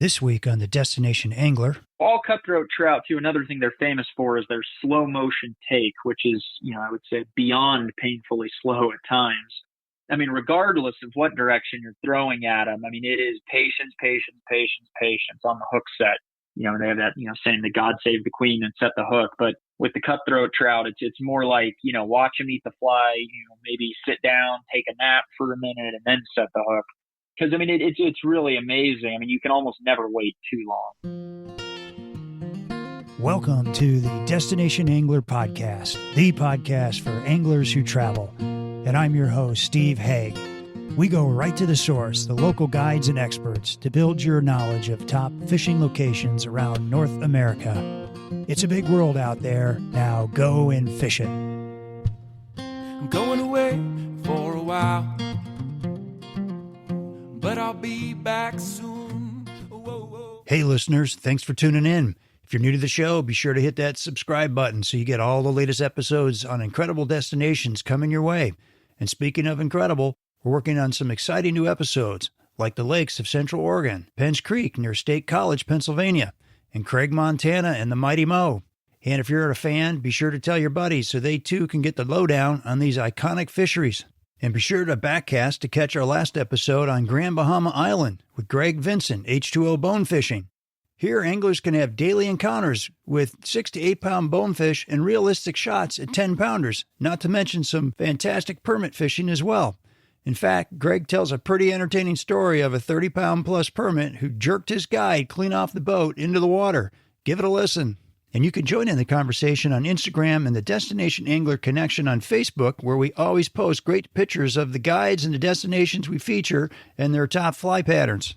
This week on the Destination Angler. All cutthroat trout, too, another thing they're famous for is their slow motion take, which is, I would say beyond painfully slow at times. I mean, regardless of what direction you're throwing at them, I mean, it is patience, patience, patience, patience on the hook set. They have that, saying that God save the queen and set the hook. But with the cutthroat trout, it's more like, watch them eat the fly, maybe sit down, take a nap for a minute, and then set the hook. Because, I mean, it's really amazing. I mean, you can almost never wait too long. Welcome to the Destination Angler Podcast, the podcast for anglers who travel. And I'm your host, Steve Haig. We go right to the source, the local guides and experts, to build your knowledge of top fishing locations around North America. It's a big world out there. Now go and fish it. I'm going away for a while, but I'll be back soon. Whoa, whoa. Hey, listeners, thanks for tuning in. If you're new to the show, be sure to hit that subscribe button so you get all the latest episodes on incredible destinations coming your way. And speaking of incredible, we're working on some exciting new episodes, like the lakes of Central Oregon, Penns Creek near State College, Pennsylvania, and Craig, Montana, and the Mighty Mo. And if you're a fan, be sure to tell your buddies so they too can get the lowdown on these iconic fisheries. And be sure to backcast to catch our last episode on Grand Bahama Island with Greg Vincent, H2O Bone Fishing. Here, anglers can have daily encounters with 6 to 8 pound bonefish and realistic shots at 10 pounders, not to mention some fantastic permit fishing as well. In fact, Greg tells a pretty entertaining story of a 30-pound plus permit who jerked his guide clean off the boat into the water. Give it a listen. And you can join in the conversation on Instagram and the Destination Angler Connection on Facebook, where we always post great pictures of the guides and the destinations we feature and their top fly patterns.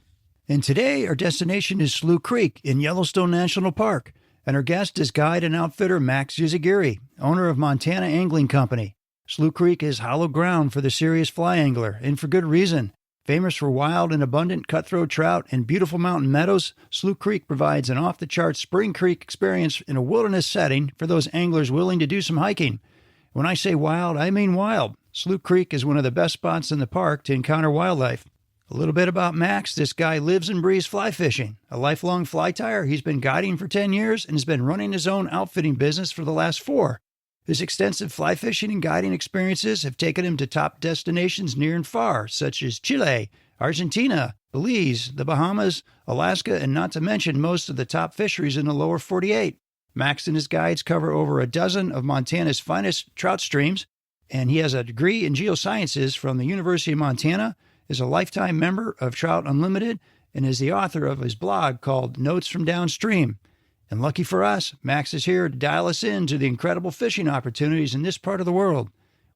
And today, our destination is Slough Creek in Yellowstone National Park. And our guest is guide and outfitter Max Yzaguirre, owner of Montana Angling Company. Slough Creek is hallowed ground for the serious fly angler, and for good reason. Famous for wild and abundant cutthroat trout and beautiful mountain meadows, Slough Creek provides an off-the-charts spring creek experience in a wilderness setting for those anglers willing to do some hiking. When I say wild, I mean wild. Slough Creek is one of the best spots in the park to encounter wildlife. A little bit about Max. This guy lives and breathes fly fishing. A lifelong fly tyer, he's been guiding for 10 years and has been running his own outfitting business for the last 4. His extensive fly fishing and guiding experiences have taken him to top destinations near and far, such as Chile, Argentina, Belize, the Bahamas, Alaska, and not to mention most of the top fisheries in the lower 48. Max and his guides cover over a dozen of Montana's finest trout streams, and he has a degree in geosciences from the University of Montana, is a lifetime member of Trout Unlimited, and is the author of his blog called Notes from Downstream. And lucky for us, Max is here to dial us into the incredible fishing opportunities in this part of the world.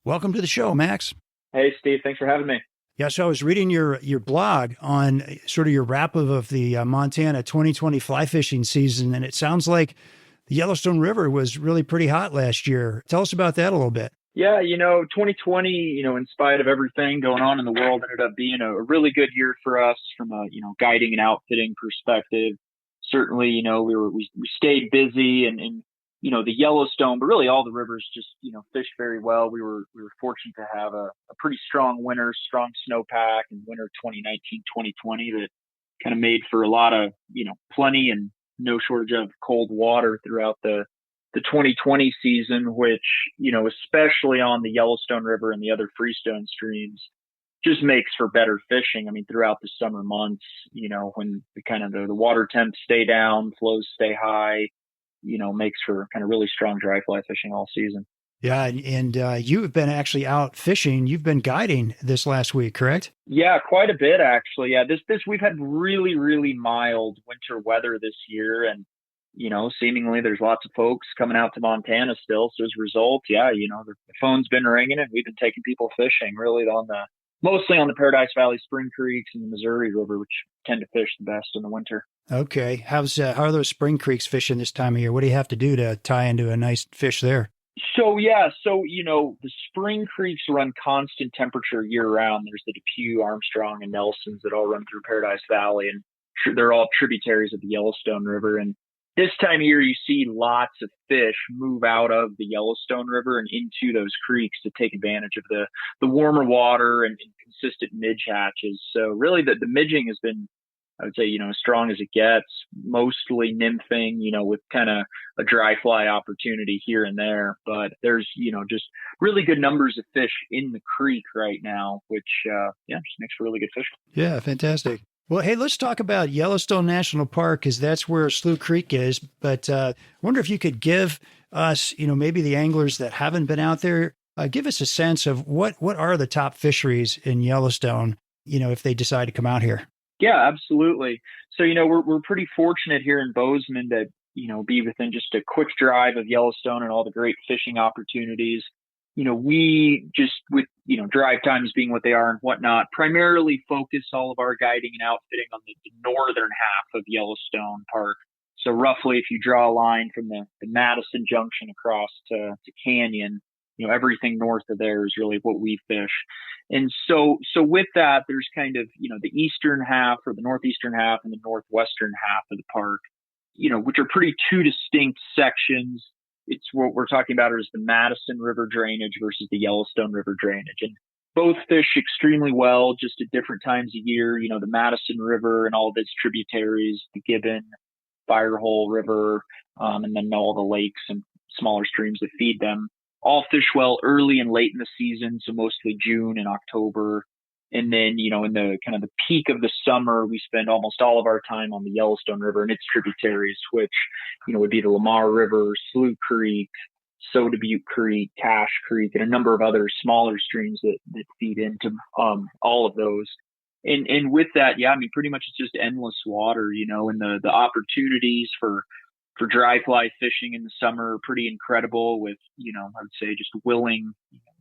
Welcome to the show, Max. Hey, Steve. Thanks for having me. Yeah, so I was reading your blog on sort of your wrap-up of the Montana 2020 fly fishing season, and it sounds like the Yellowstone River was really pretty hot last year. Tell us about that a little bit. Yeah, 2020, in spite of everything going on in the world, ended up being a really good year for us from a, guiding and outfitting perspective. Certainly, we stayed busy and the Yellowstone, but really all the rivers just, fished very well. We were fortunate to have a pretty strong winter, strong snowpack in winter 2019, 2020 that kind of made for a lot of, plenty and no shortage of cold water throughout the 2020 season, which, especially on the Yellowstone River and the other freestone streams, just makes for better fishing. I mean, throughout the summer months, when the water temps stay down, flows stay high, makes for kind of really strong dry fly fishing all season. Yeah. And you have been actually out fishing. You've been guiding this last week, correct? Yeah, quite a bit, actually. Yeah, we've had really, really mild winter weather this year. And, seemingly there's lots of folks coming out to Montana still. So as a result, the phone's been ringing and we've been taking people fishing really mostly on the Paradise Valley Spring Creeks and the Missouri River, which tend to fish the best in the winter. Okay. How are those Spring Creeks fishing this time of year? What do you have to do to tie into a nice fish there? So, the Spring Creeks run constant temperature year round. There's the Depew, Armstrong, and Nelsons that all run through Paradise Valley, and they're all tributaries of the Yellowstone River. And this time of year, you see lots of fish move out of the Yellowstone River and into those creeks to take advantage of the warmer water and consistent midge hatches. So really the midging has been I would say, as strong as it gets, mostly nymphing, with kind of a dry fly opportunity here and there. But there's, just really good numbers of fish in the creek right now, which, just makes for really good fishing. Yeah, fantastic. Well, hey, let's talk about Yellowstone National Park, because that's where Slough Creek is. But I wonder if you could give us, maybe the anglers that haven't been out there, give us a sense of what are the top fisheries in Yellowstone, if they decide to come out here. Yeah, absolutely. So, we're pretty fortunate here in Bozeman to, be within just a quick drive of Yellowstone and all the great fishing opportunities. We just, with, drive times being what they are and whatnot, primarily focus all of our guiding and outfitting on the northern half of Yellowstone Park. So roughly, if you draw a line from the Madison Junction across to Canyon, everything north of there is really what we fish. And so with that, there's kind of, the eastern half or the northeastern half and the northwestern half of the park, which are pretty two distinct sections. It's what we're talking about is the Madison River drainage versus the Yellowstone River drainage. And both fish extremely well, just at different times of year. The Madison River and all of its tributaries, the Gibbon, Firehole River, and then all the lakes and smaller streams that feed them. All fish well early and late in the season, so mostly June and October. And then, in the kind of the peak of the summer, we spend almost all of our time on the Yellowstone River and its tributaries, which, would be the Lamar River, Slough Creek, Soda Butte Creek, Cache Creek, and a number of other smaller streams that feed into all of those. And with that, pretty much it's just endless water, and the opportunities for dry fly fishing in the summer are pretty incredible with, I would say just willing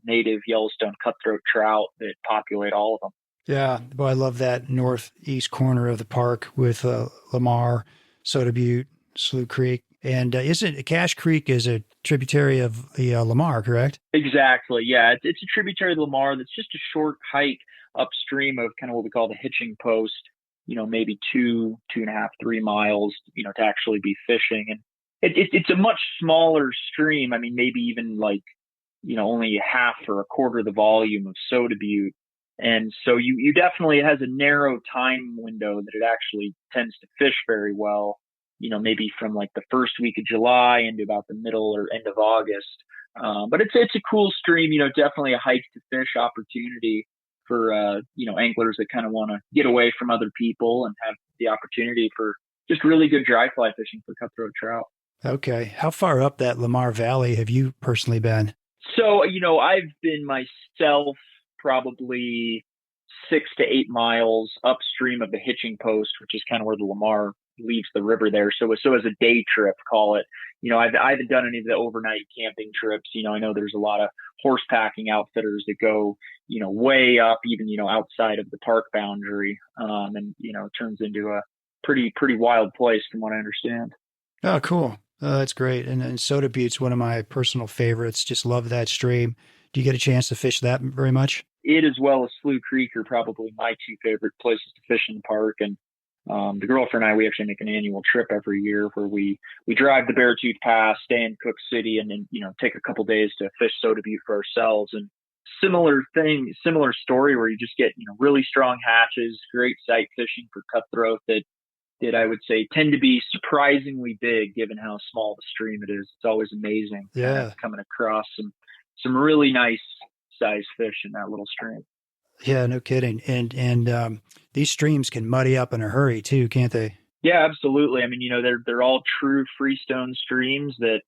native Yellowstone cutthroat trout that populate all of them. Yeah. Well, I love that northeast corner of the park with Lamar, Soda Butte, Slough Creek. And isn't Cache Creek is a tributary of the Lamar, correct? Exactly. Yeah. It's a tributary of the Lamar that's just a short hike upstream of kind of what we call the hitching post, maybe 2.5, 3 miles, to actually be fishing. And it's a much smaller stream. I mean, maybe even like, only half or a quarter of the volume of Soda Butte. And so you definitely, it has a narrow time window that it actually tends to fish very well, maybe from like the first week of July into about the middle or end of August. But it's a cool stream, definitely a hike to fish opportunity for, anglers that kind of want to get away from other people and have the opportunity for just really good dry fly fishing for cutthroat trout. Okay. How far up that Lamar Valley have you personally been? So, I've been myself probably 6 to 8 miles upstream of the hitching post, which is kind of where the Lamar leaves the river there. So as a day trip, call it, I haven't done any of the overnight camping trips. I know there's a lot of horse packing outfitters that go, way up, even, outside of the park boundary. And, it turns into a pretty wild place from what I understand. Oh, cool. That's great. And Soda Butte's one of my personal favorites. Just love that stream. Do you get a chance to fish that very much? It, as well as Slough Creek, are probably my two favorite places to fish in the park. And the girlfriend and I, we actually make an annual trip every year where we drive the Beartooth Pass, stay in Cook City, and then, take a couple days to fish Soda Butte for ourselves. And similar story where you just get, really strong hatches, great sight fishing for cutthroat that I would say tend to be surprisingly big given how small the stream it is. It's always amazing. Yeah. Coming across some really nice sized fish in that little stream. Yeah, no kidding. And these streams can muddy up in a hurry too, can't they? Yeah, absolutely. I mean, they're all true freestone streams that,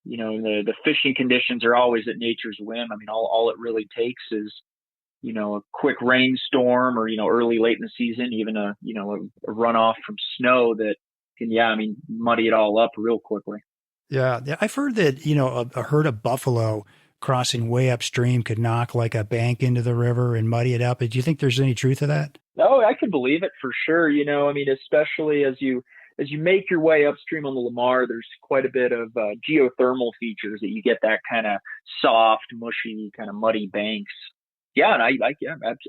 the fishing conditions are always at nature's whim. I mean, all it really takes is, a quick rainstorm or, early, late in the season, even a runoff from snow that can, muddy it all up real quickly. Yeah. I've heard that, a herd of buffalo crossing way upstream could knock like a bank into the river and muddy it up. Do you think there's any truth to that? No, I can believe it for sure. Especially as you make your way upstream on the Lamar, there's quite a bit of geothermal features that you get that kind of soft, mushy, kind of muddy banks. Yeah, and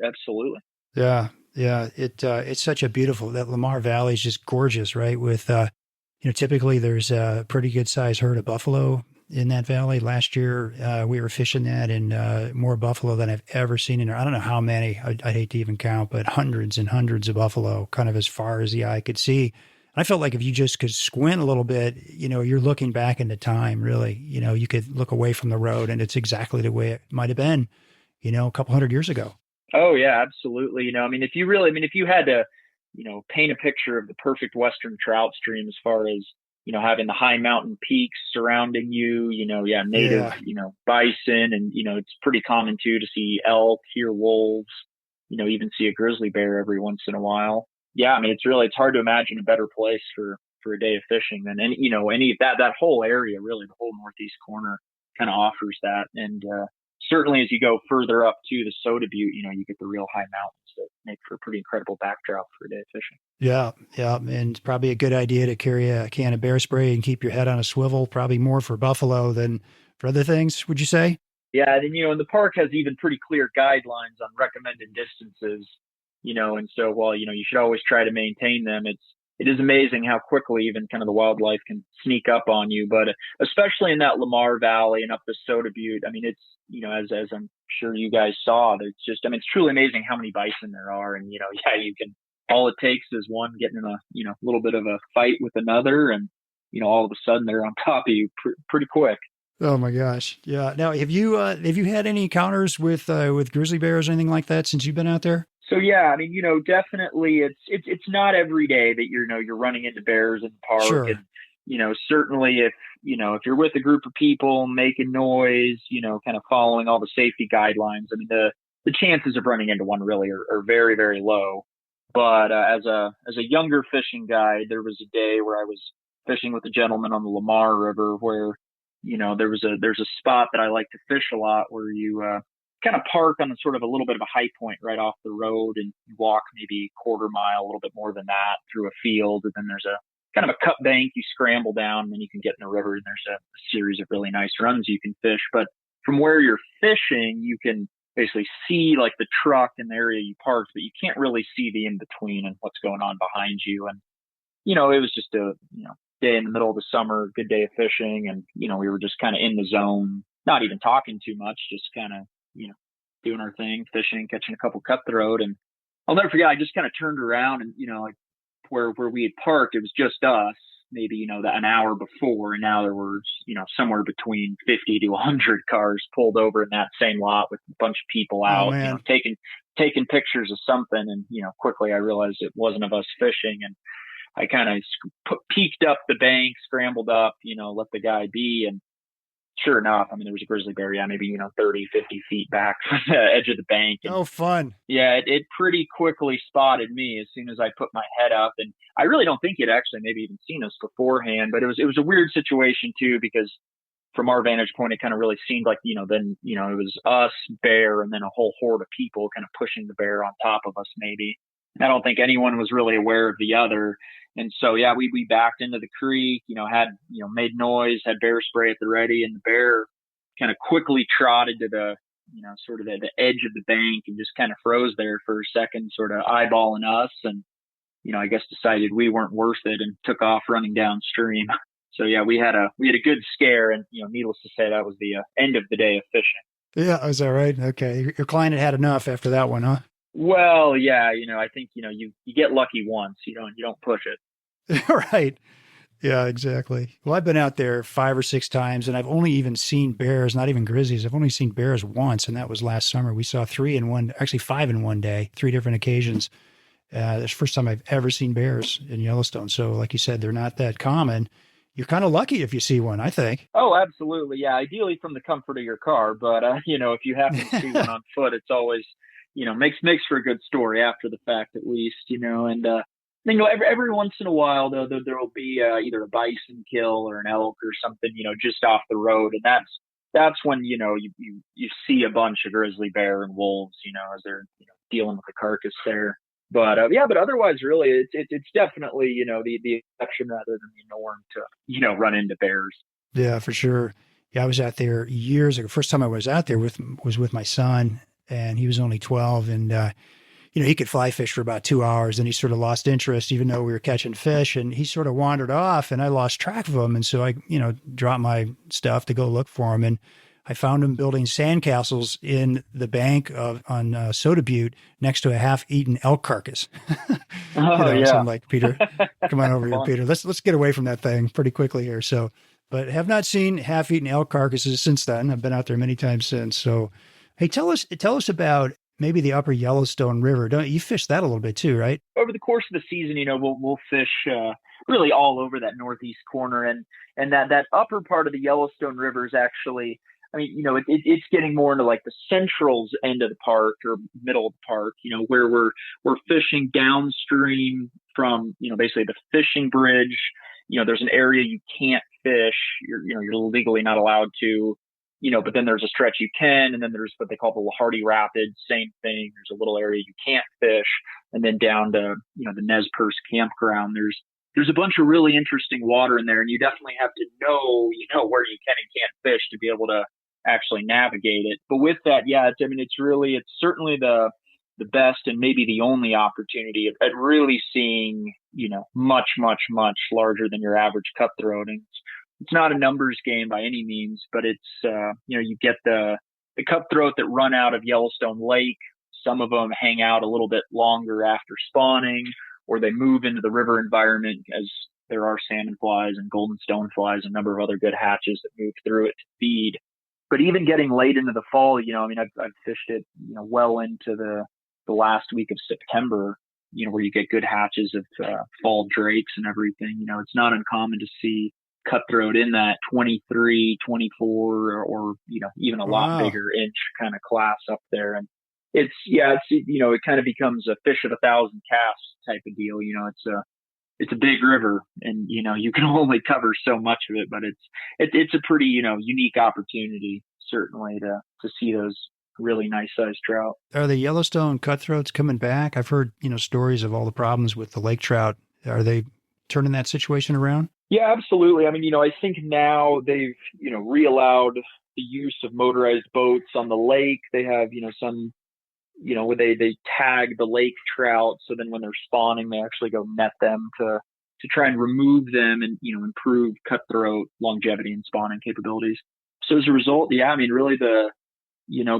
absolutely. Yeah. It's such a beautiful, that Lamar Valley is just gorgeous, right? With, typically there's a pretty good sized herd of buffalo in that valley last year. We were fishing that, and more buffalo than I've ever seen in there. I don't know how many. I hate to even count, but hundreds and hundreds of buffalo, kind of as far as the eye could see. I felt like if you just could squint a little bit, you're looking back into time, really. You could look away from the road, and it's exactly the way it might have been, a couple hundred years ago. Oh yeah, absolutely. If you had to, paint a picture of the perfect Western trout stream as far as, having the high mountain peaks surrounding you, native, bison, and, it's pretty common too to see elk, hear wolves, even see a grizzly bear every once in a while. Yeah. It's hard to imagine a better place for a day of fishing than any of that whole area, really the whole Northeast corner kind of offers that. And, certainly as you go further up to the Soda Butte, you get the real high mountains that make for a pretty incredible backdrop for a day of fishing. Yeah. Yeah. And it's probably a good idea to carry a can of bear spray and keep your head on a swivel, probably more for buffalo than for other things, would you say? Yeah. And the park has even pretty clear guidelines on recommended distances, and so while, you should always try to maintain them, it is amazing how quickly even kind of the wildlife can sneak up on you. But especially in that Lamar Valley and up the Soda Butte, it's, as I'm sure you guys saw, it's truly amazing how many bison there are. And, all it takes is one getting in a, little bit of a fight with another, and, all of a sudden they're on top of you pretty quick. Oh my gosh. Yeah. Now, have you had any encounters with grizzly bears or anything like that since you've been out there? So yeah, definitely it's not every day that you're running into bears in the park. Sure. And, certainly if you're with a group of people making noise, kind of following all the safety guidelines, the chances of running into one really are very, very low. But as a younger fishing guide, there was a day where I was fishing with a gentleman on the Lamar River where, there's a spot that I like to fish a lot where you kind of park on a sort of a little bit of a high point right off the road, and you walk maybe a quarter mile, a little bit more than that, through a field. And then there's a kind of a cut bank you scramble down, and then you can get in the river, and there's a series of really nice runs you can fish. But from where you're fishing, you can basically see like the truck in the area you parked, but you can't really see the in-between and what's going on behind you. And, it was just a, day in the middle of the summer, good day of fishing. And, we were just kind of in the zone, not even talking too much, just kind of, doing our thing, fishing, catching a couple cutthroat. And I'll never forget, I just kind of turned around and, like where we had parked, it was just us, maybe, an hour before. And now there was, somewhere between 50 to 100 cars pulled over in that same lot with a bunch of people out, taking pictures of something. And, quickly I realized it wasn't of us fishing. And I kind of peeked up the bank, scrambled up, let the guy be. And sure enough, there was a grizzly bear, maybe, 30, 50 feet back from the edge of the bank. And, oh, fun. Yeah, it pretty quickly spotted me as soon as I put my head up. And I really don't think it actually maybe even seen us beforehand, but it was a weird situation too, because from our vantage point, it kind of really seemed like, then, it was us, bear, and then a whole horde of people kind of pushing the bear on top of us maybe. And I don't think anyone was really aware of the other. And so, yeah, we backed into the creek, had, made noise, had bear spray at the ready, and the bear kind of quickly trotted to the, sort of the edge of the bank and just kind of froze there for a second, sort of eyeballing us. And, I guess decided we weren't worth it and took off running downstream. So yeah, we had a good scare, and, needless to say, that was the end of the day of fishing. Yeah. Is that right? Okay. Your client had enough after that one, huh? Well, yeah, I think, you get lucky once, you don't push it. Right. Yeah, exactly. Well, I've been out there 5 or 6 times, and I've only even seen bears, not even grizzlies. I've only seen bears once, and that was last summer. We saw 5 in one day, 3 different occasions. It's the first time I've ever seen bears in Yellowstone. So like you said, they're not that common. You're kind of lucky if you see one, I think. Oh, absolutely. Yeah. Ideally from the comfort of your car. But, if you happen to see one on foot, it's always, makes for a good story after the fact, at least, and, every once in a while, though, there will be either a bison kill or an elk or something, just off the road. And that's when, you see a bunch of grizzly bear and wolves, as they're dealing with the carcass there. But but otherwise, really, it's definitely, the exception rather than the norm to, run into bears. Yeah, for sure. Yeah, I was out there years ago. First time I was out there was with my son, and he was only 12. And he could fly fish for about 2 hours and he sort of lost interest, even though we were catching fish, and he sort of wandered off and I lost track of him. And so I, dropped my stuff to go look for him. And I found him building sandcastles in the bank on Soda Butte next to a half-eaten elk carcass. Oh, yeah. So I'm like, Peter, come on over here, Peter. Let's get away from that thing pretty quickly here. So, but have not seen half-eaten elk carcasses since then. I've been out there many times since. So, hey, tell us about maybe the upper Yellowstone River. Don't you fish that a little bit too, right? Over the course of the season, we'll fish really all over that northeast corner, and that upper part of the Yellowstone River is actually, it's getting more into like the central's end of the park or middle of the park, where we're fishing downstream from, basically the fishing bridge. There's an area you can't fish. You're legally not allowed to, but then there's a stretch you can, and then there's what they call the Hardy Rapids, same thing. There's a little area you can't fish, and then down to, the Nez Perce campground. There's a bunch of really interesting water in there, and you definitely have to know, where you can and can't fish to be able to actually navigate it. But with that, yeah, it's certainly the best and maybe the only opportunity at really seeing, much, much, much larger than your average cutthroat. And it's not a numbers game by any means, but it's, you get the cutthroat that run out of Yellowstone Lake. Some of them hang out a little bit longer after spawning, or they move into the river environment, as there are salmon flies and golden stoneflies, a number of other good hatches that move through it to feed. But even getting late into the fall, I've fished it, well into the last week of September, where you get good hatches of fall drakes and everything. It's not uncommon to see cutthroat in that 23, 24, or even a lot bigger inch kind of class up there. And it kind of becomes a fish of 1,000 casts type of deal. It's a big river, and you can only cover so much of it, but it's a pretty unique opportunity, certainly, to see those really nice sized trout. Are the Yellowstone cutthroats coming back? I've heard stories of all the problems with the lake trout. Are they turning that situation around? Yeah, absolutely. I think now they've re-allowed the use of motorized boats on the lake. They have some where they tag the lake trout, so then when they're spawning, they actually go net them to try and remove them and improve cutthroat longevity and spawning capabilities. So as a result, yeah, really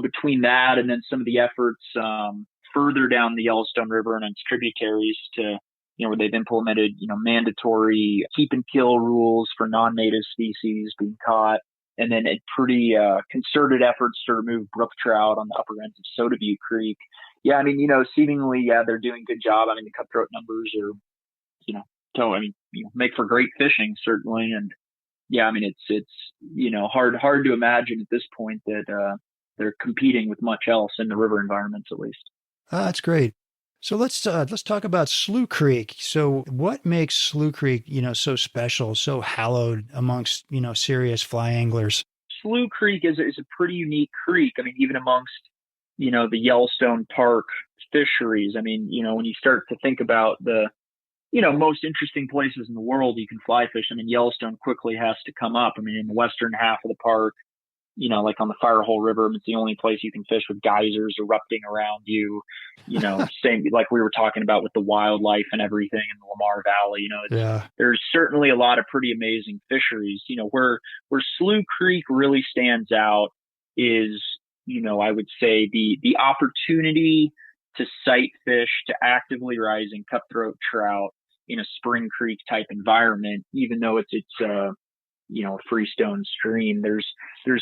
between that and then some of the efforts further down the Yellowstone River and its tributaries to where they've implemented mandatory keep and kill rules for non-native species being caught. And then a pretty concerted efforts to remove brook trout on the upper ends of Soda Butte Creek. Yeah, seemingly, yeah, they're doing a good job. The cutthroat numbers are, make for great fishing, certainly. And yeah, it's hard to imagine at this point that they're competing with much else in the river environments, at least. That's great. So let's talk about Slough Creek. So what makes Slough Creek, so special, so hallowed amongst, serious fly anglers? Slough Creek is a pretty unique creek. Even amongst, the Yellowstone Park fisheries. When you start to think about the, most interesting places in the world you can fly fish, Yellowstone quickly has to come up. In the western half of the park, like on the Firehole River, it's the only place you can fish with geysers erupting around you, same like we were talking about with the wildlife and everything in the Lamar Valley, there's certainly a lot of pretty amazing fisheries. Where Slough Creek really stands out is, I would say the opportunity to sight fish, to actively rising cutthroat trout in a spring creek type environment, even though it's freestone stream. There's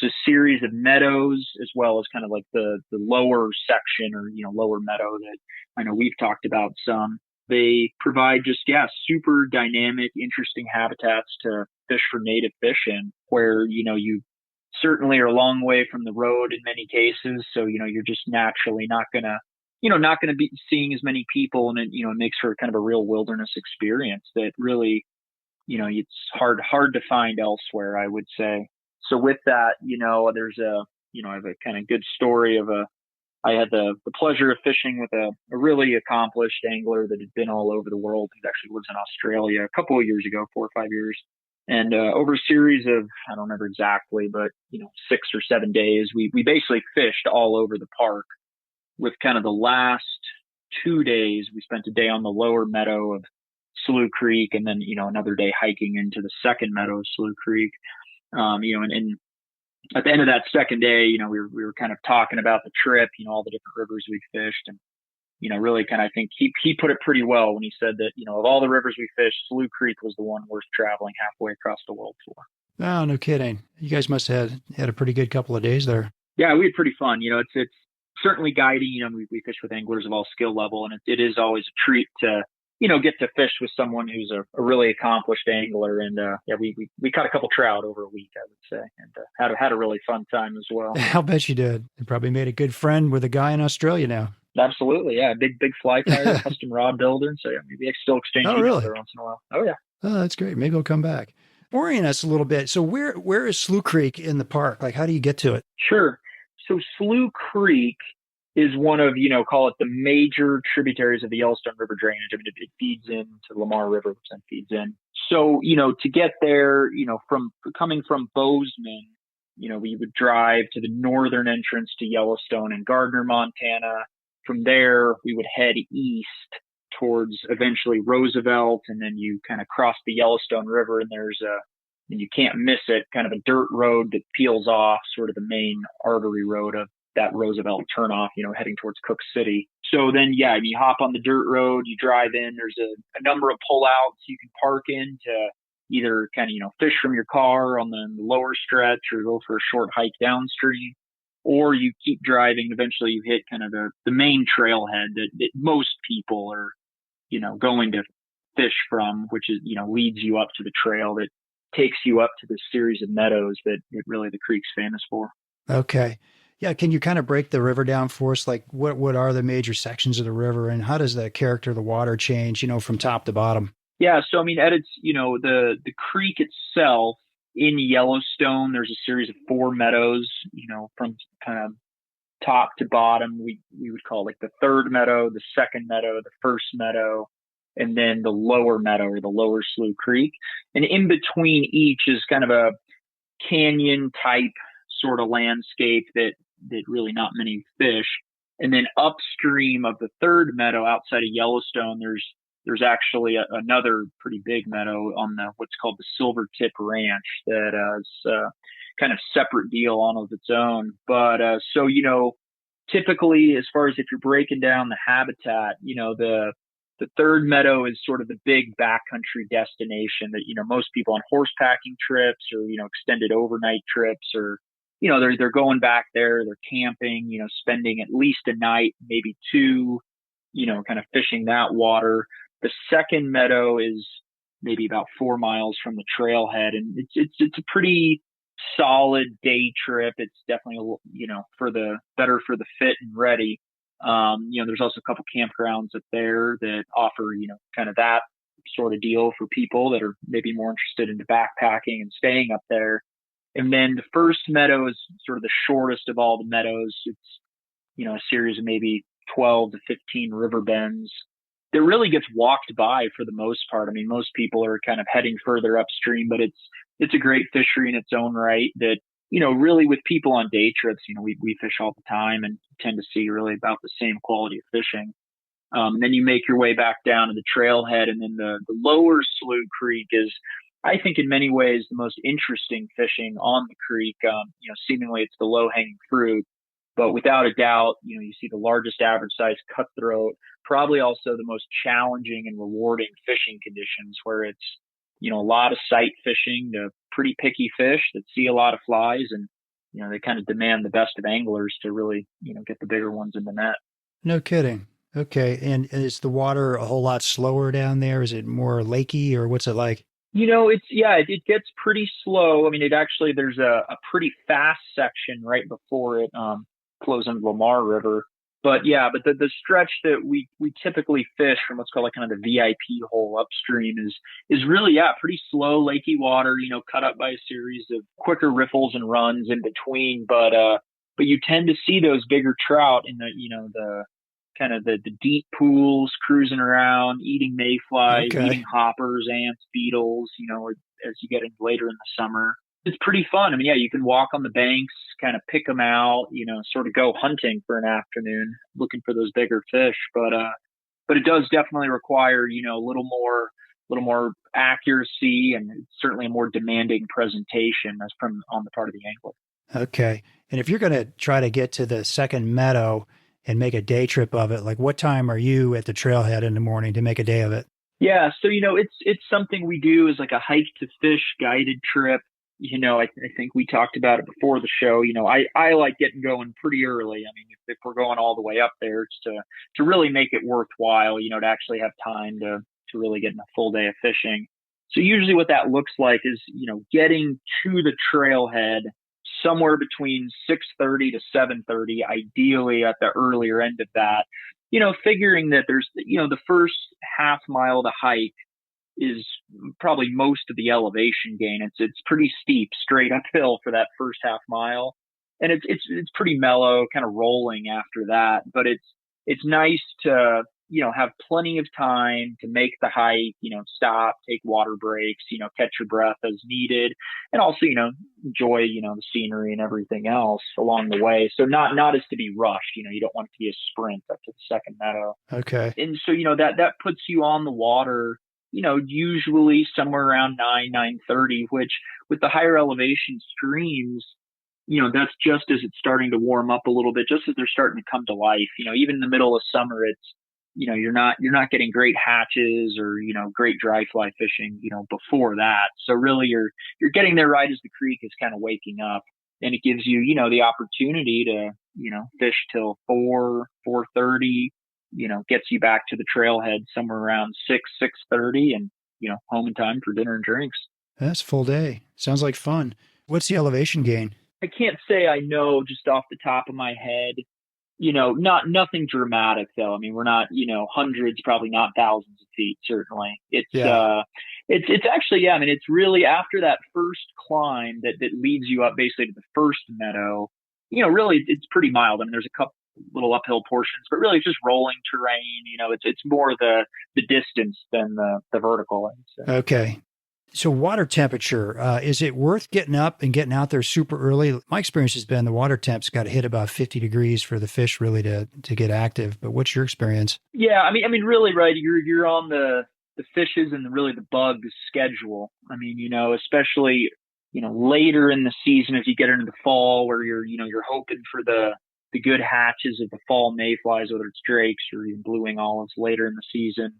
a series of meadows as well as kind of like the lower section or, lower meadow that I know we've talked about some. They provide super dynamic, interesting habitats to fish for native fish in, where, you certainly are a long way from the road in many cases. So, you're just naturally not going to be seeing as many people, and it makes for kind of a real wilderness experience that really, it's hard to find elsewhere, I would say. So with that, there's I have a kind of good story of I had the pleasure of fishing with a really accomplished angler that had been all over the world. He actually lives in Australia a couple of years ago, 4 or 5 years. And over a series of, I don't remember exactly, but 6 or 7 days, we basically fished all over the park, with kind of the last 2 days. We spent a day on the lower meadow of Slough Creek, and then, another day hiking into the second meadow of Slough Creek. And at the end of that second day, we were kind of talking about the trip, all the different rivers we fished, and really kind of, I think he put it pretty well when he said that, of all the rivers we fished, Slough Creek was the one worth traveling halfway across the world for. Oh, no kidding. You guys must have had a pretty good couple of days there. Yeah, we had pretty fun. It's certainly guiding. We fish with anglers of all skill level, and it is always a treat to, get to fish with someone who's a really accomplished angler. And we caught a couple trout over a week, I would say, and had a really fun time as well. I'll bet you did. You probably made a good friend with a guy in Australia now. Absolutely, yeah. Big fly fighter, custom rod builder. And so maybe I still exchange emails there once in a while. Oh yeah. Oh, that's great. Maybe I'll come back. Orient us a little bit. So where is Slough Creek in the park? Like, how do you get to it? Sure. So Slough Creek is one of, call it the major tributaries of the Yellowstone River drainage. I mean, it feeds into the Lamar River, which then feeds in. So, to get there, coming from Bozeman, we would drive to the northern entrance to Yellowstone in Gardner, Montana. From there, we would head east towards eventually Roosevelt, and then you kind of cross the Yellowstone River, and and you can't miss it, kind of a dirt road that peels off sort of the main artery road of that Roosevelt turnoff, heading towards Cook City. So then, you hop on the dirt road, you drive in, there's a number of pullouts you can park in to either kind of, fish from your car on the lower stretch or go for a short hike downstream. Or you keep driving, eventually you hit kind of the main trailhead that most people are, going to fish from, which is, leads you up to the trail that takes you up to this series of meadows that really the creek's famous for. Okay. Yeah. Can you kind of break the river down for us? Like what are the major sections of the river, and how does the character of the water change, from top to bottom? Yeah. So, I mean, at its, the creek itself in Yellowstone, there's a series of 4 meadows, from kind of top to bottom. We would call like the third meadow, the second meadow, the first meadow, and then the lower meadow or the lower Slough Creek. And in between each is kind of a canyon type sort of landscape that really not many fish. And then upstream of the third meadow outside of Yellowstone, there's actually another pretty big meadow on what's called the Silvertip Ranch that is kind of separate deal on of its own. But so, typically, as far as if you're breaking down the habitat, the third meadow is sort of the big backcountry destination that, most people on horsepacking trips or, extended overnight trips or, they're going back there, they're camping, spending at least a night, maybe 2, kind of fishing that water. The second meadow is maybe about 4 miles from the trailhead, and it's a pretty solid day trip. It's definitely, better for the fit and ready. There's also a couple campgrounds up there that offer, kind of that sort of deal for people that are maybe more interested into backpacking and staying up there. And then the first meadow is sort of the shortest of all the meadows. It's, a series of maybe 12 to 15 river bends that really gets walked by for the most part. I mean, most people are kind of heading further upstream, but it's a great fishery in its own right that, really with people on day trips, we fish all the time and tend to see really about the same quality of fishing. And then you make your way back down to the trailhead, and then the lower Slough Creek is, I think, in many ways the most interesting fishing on the creek. Seemingly it's the low hanging fruit, but without a doubt, you see the largest average size cutthroat, probably also the most challenging and rewarding fishing conditions where it's, a lot of sight fishing to pretty picky fish that see a lot of flies, and, they kind of demand the best of anglers to really, get the bigger ones in the net. No kidding. Okay. And is the water a whole lot slower down there? Is it more lakey, or what's it like? It gets pretty slow. I mean, there's a pretty fast section right before it flows into the Lamar River. But the stretch that we typically fish from what's called like kind of the VIP hole upstream is really, pretty slow, lakey water, cut up by a series of quicker riffles and runs in between. But you tend to see those bigger trout in the kind of the deep pools, cruising around, eating mayflies, eating hoppers, ants, beetles, as you get in later in the summer. It's pretty fun. I mean, yeah, you can walk on the banks, kind of pick them out, sort of go hunting for an afternoon, looking for those bigger fish. But it does definitely require, a little more accuracy, and certainly a more demanding presentation as from on the part of the angler. Okay. And if you're going to try to get to the second meadow and make a day trip of it, like what time are you at the trailhead in the morning to make a day of it? Yeah, so it's something we do as like a hike to fish guided trip. I think we talked about it before the show. I like getting going pretty early. I mean, if we're going all the way up there, it's to really make it worthwhile. To actually have time to really get in a full day of fishing. So usually, what that looks like is getting to the trailhead somewhere between 6:30 to 7:30, ideally at the earlier end of that. Figuring that there's the first half mile to hike is probably most of the elevation gain. It's pretty steep, straight uphill for that first half mile, and it's pretty mellow, kind of rolling after that. But it's nice to have plenty of time to make the hike. Stop, take water breaks, catch your breath as needed, and also enjoy the scenery and everything else along the way. So not as to be rushed. You don't want it to be a sprint up to the second meadow. Okay. And so that puts you on the water, usually somewhere around 9:30, which with the higher elevation streams, that's just as it's starting to warm up a little bit, just as they're starting to come to life. Even in the middle of summer, it's you're not getting great hatches or great dry fly fishing before that. So really you're getting there right as the creek is kind of waking up, and it gives you the opportunity to fish till 4:30. Gets you back to the trailhead somewhere around 6:30, and home in time for dinner and drinks. That's full day. Sounds like fun. What's the elevation gain? I can't say I know just off the top of my head. Nothing dramatic though. I mean, we're not hundreds, probably not thousands of feet. Certainly, it's actually, yeah. I mean, it's really after that first climb that leads you up basically to the first meadow. Really, it's pretty mild. I mean, there's a couple little uphill portions, but really it's just rolling terrain. It's more the distance than the vertical. Okay. So water temperature, is it worth getting up and getting out there super early? My experience has been the water temp's got to hit about 50 degrees for the fish really to get active. But what's your experience? Yeah, I mean, really, right? You're on the fishes and really the bugs schedule. I mean, especially later in the season as you get into the fall, where you're hoping for the good hatches of the fall mayflies, whether it's drakes or even blue wing olives later in the season.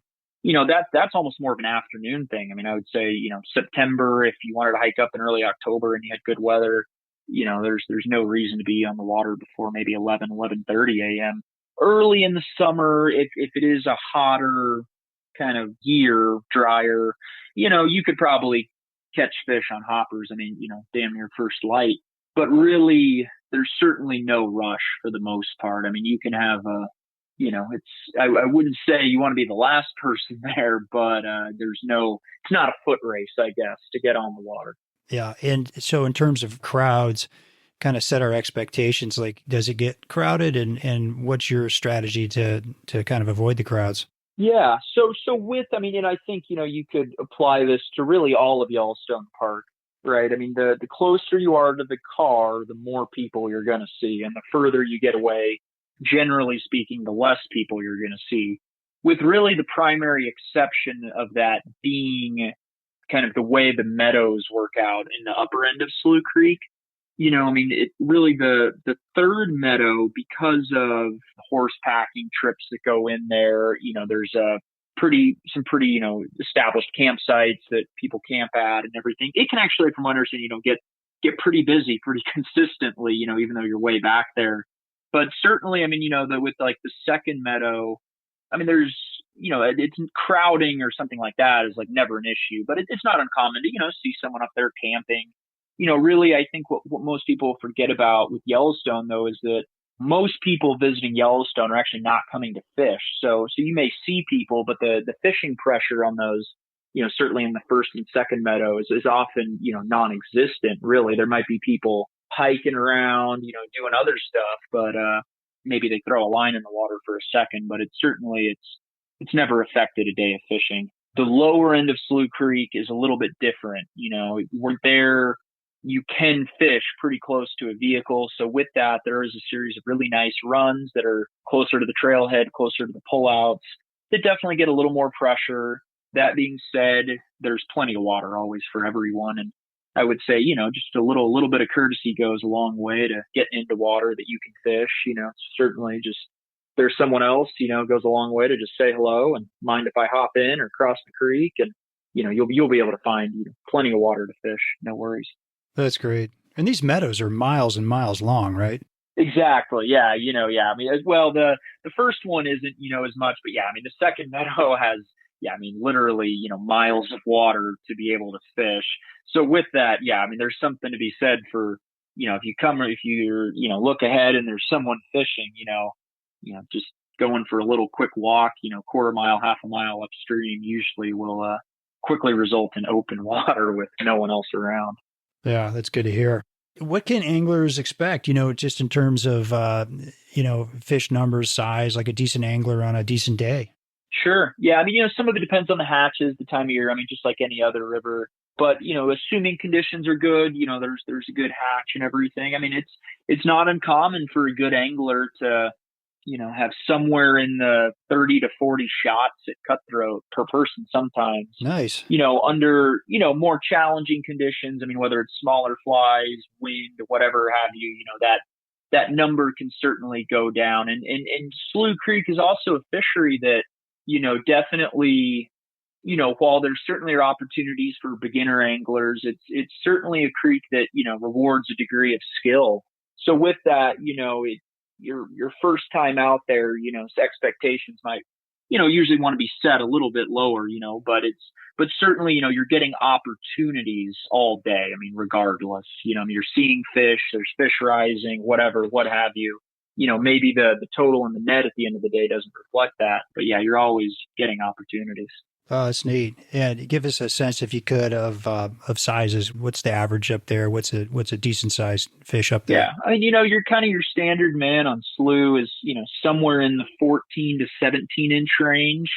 That's almost more of an afternoon thing. I mean, I would say, September, if you wanted to hike up in early October and you had good weather, there's no reason to be on the water before maybe 11:30 a.m. Early in the summer, if it is a hotter kind of year, drier, you could probably catch fish on hoppers. I mean, damn near first light, but really there's certainly no rush for the most part. I mean, you can have I wouldn't say you want to be the last person there, but it's not a foot race, I guess, to get on the water. Yeah. And so in terms of crowds, kind of set our expectations, like, does it get crowded, and what's your strategy to kind of avoid the crowds? Yeah. So and I think, you could apply this to really all of Yellowstone Park, right? I mean, the closer you are to the car, the more people you're going to see, and the further you get away, generally speaking, the less people you're going to see, with really the primary exception of that being kind of the way the meadows work out in the upper end of Slough Creek. It really the third meadow, because of horse packing trips that go in there, there's some pretty, established campsites that people camp at and everything. It can actually, from what I understand, get pretty busy pretty consistently, even though you're way back there. But certainly, I mean, with like the second meadow, I mean, there's, it's crowding or something like that is like never an issue, but it's not uncommon to, see someone up there camping. Really, I think what most people forget about with Yellowstone, though, is that most people visiting Yellowstone are actually not coming to fish. So you may see people, but the fishing pressure on those, certainly in the first and second meadows is often, non-existent, really. There might be people hiking around, doing other stuff, but maybe they throw a line in the water for a second, but it's never affected a day of fishing. The lower end of Slough Creek is a little bit different. We're there you can fish pretty close to a vehicle. So with that, there is a series of really nice runs that are closer to the trailhead, closer to the pullouts that definitely get a little more pressure. That being said, there's plenty of water always for everyone. And I would say, just a little bit of courtesy goes a long way to getting into water that you can fish. Certainly just there's someone else, goes a long way to just say hello and mind if I hop in or cross the creek, and you'll be able to find plenty of water to fish. No worries. That's great. And these meadows are miles and miles long, right? Exactly. Yeah. Yeah. I mean, as well, the first one isn't, as much, but yeah, I mean, the second meadow has, yeah, I mean, literally, miles of water to be able to fish. So with that, yeah, I mean, there's something to be said for, if you're, look ahead and there's someone fishing, just going for a little quick walk, quarter mile, half a mile upstream usually will quickly result in open water with no one else around. Yeah, that's good to hear. What can anglers expect, just in terms of, fish numbers, size, like a decent angler on a decent day? Sure. Yeah. I mean, some of it depends on the hatches, the time of year. I mean, just like any other river. But, assuming conditions are good, there's a good hatch and everything. I mean, it's not uncommon for a good angler to, have somewhere in the 30 to 40 shots at Cutthroat per person sometimes. Nice. Under, more challenging conditions. I mean, whether it's smaller flies, wind, whatever have you, that number can certainly go down. And Slough Creek is also a fishery that, definitely, while there certainly are opportunities for beginner anglers, it's certainly a creek that, rewards a degree of skill. So with that, your first time out there, expectations might, usually want to be set a little bit lower, but certainly, you're getting opportunities all day. I mean, regardless, you're seeing fish, there's fish rising, whatever, what have you. Maybe the total in the net at the end of the day doesn't reflect that, but yeah, you're always getting opportunities. Oh, that's neat. And give us a sense, if you could, of sizes. What's the average up there? What's a decent sized fish up there? Yeah, I mean, you're kind of your standard man on Slough is somewhere in the 14 to 17 inch range,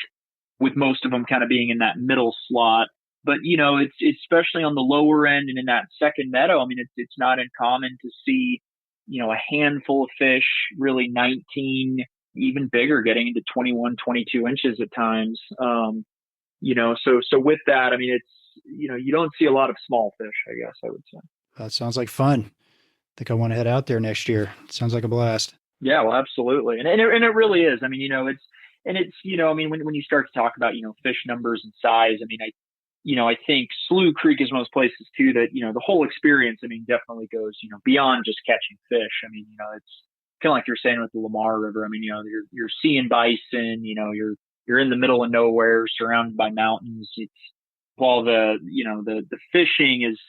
with most of them kind of being in that middle slot. But it's especially on the lower end and in that second meadow. I mean, it's not uncommon to see a handful of fish, really 19, even bigger, getting into 21, 22 inches at times. So with that, I mean, it's, you don't see a lot of small fish, I guess I would say. That sounds like fun. I think I want to head out there next year. It sounds like a blast. Yeah, well, absolutely. And it really is. I mean, I mean, when you start to talk about, fish numbers and size, I mean, I think Slough Creek is one of those places too that, the whole experience, I mean, definitely goes, beyond just catching fish. I mean, it's kind of like you're saying with the Lamar River. I mean, you're seeing bison, you're in the middle of nowhere, surrounded by mountains. It's, while the fishing is,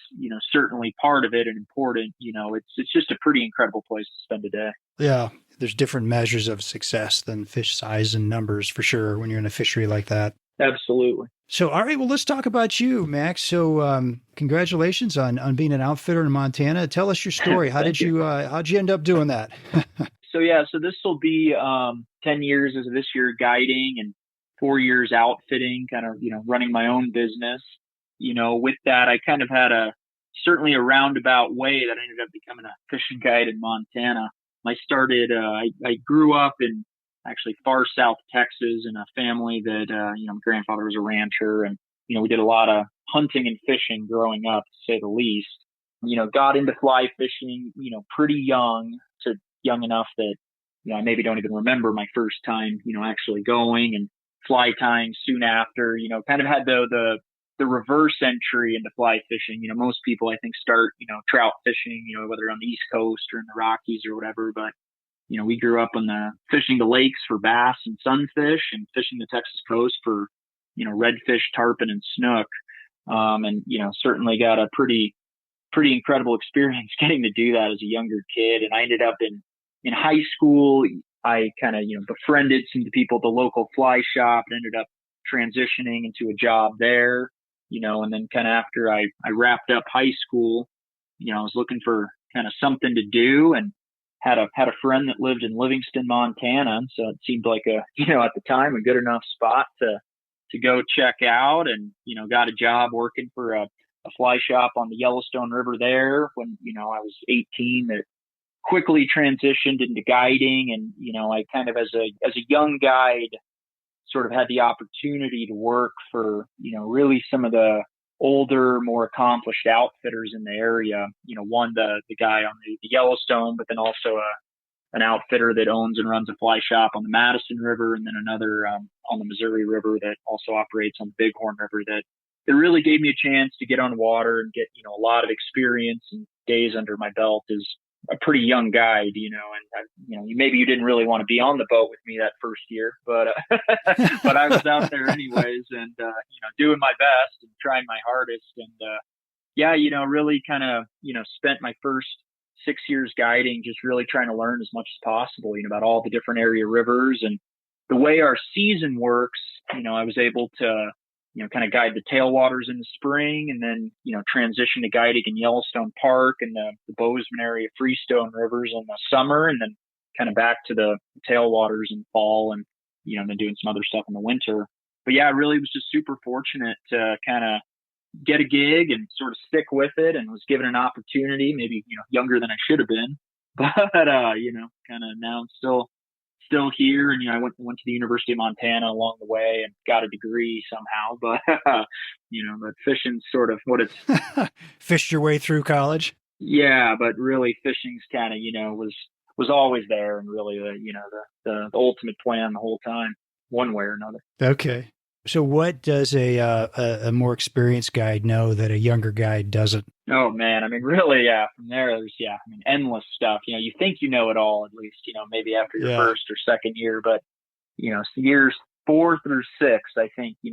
certainly part of it and important, it's just a pretty incredible place to spend a day. Yeah. There's different measures of success than fish size and numbers for sure when you're in a fishery like that. Absolutely. So, all right, well, let's talk about you, Max. So, congratulations on being an outfitter in Montana. Tell us your story. How'd you end up doing that? So this will be 10 years as of this year guiding and 4 years outfitting, kind of, running my own business. With that, I kind of had certainly a roundabout way that I ended up becoming a fishing guide in Montana. I grew up in actually far south Texas in a family that, my grandfather was a rancher, and, we did a lot of hunting and fishing growing up, to say the least. Got into fly fishing, pretty young enough that, I maybe don't even remember my first time, actually going, and fly tying soon after, kind of had the reverse entry into fly fishing. Most people, I think, start, trout fishing, whether on the East Coast or in the Rockies or whatever. But, we grew up on fishing the lakes for bass and sunfish, and fishing the Texas coast for, redfish, tarpon, and snook. And, certainly got a pretty incredible experience getting to do that as a younger kid. And I ended up in high school, I kind of, befriended some of the people at the local fly shop and ended up transitioning into a job there, and then kind of after I wrapped up high school, I was looking for kind of something to do, and had a friend that lived in Livingston, Montana. And so it seemed like at the time, a good enough spot to go check out, and, got a job working for a fly shop on the Yellowstone River there when, I was 18, that quickly transitioned into guiding. And, I kind of, as a young guide, sort of had the opportunity to work for, really some of the older, more accomplished outfitters in the area. One, the guy on the Yellowstone, but then also an outfitter that owns and runs a fly shop on the Madison River, and then another on the Missouri River that also operates on the Bighorn River. That it really gave me a chance to get on water and get, a lot of experience and days under my belt as a pretty young guide, and maybe you didn't really want to be on the boat with me that first year, but but I was out there anyways, and doing my best and trying my hardest, and really kind of spent my first 6 years guiding, just really trying to learn as much as possible, about all the different area rivers and the way our season works. I was able to kind of guide the tailwaters in the spring, and then, transition to guiding in Yellowstone Park and the Bozeman area Freestone rivers in the summer, and then kind of back to the tailwaters in fall, and, then doing some other stuff in the winter. But yeah, I really was just super fortunate to kind of get a gig and sort of stick with it, and was given an opportunity, maybe, younger than I should have been, but, kind of now I'm still here. And, I went to the University of Montana along the way and got a degree somehow, but, but fishing's sort of what it's fished your way through college. Yeah. But really fishing's kind of, was always there, and really the ultimate plan the whole time, one way or another. Okay. So what does a more experienced guide know that a younger guide doesn't? Oh man, I mean, really, yeah. From there, there's endless stuff. You think you know it all, at least, maybe after your first or second year, but years 4 through 6, I think you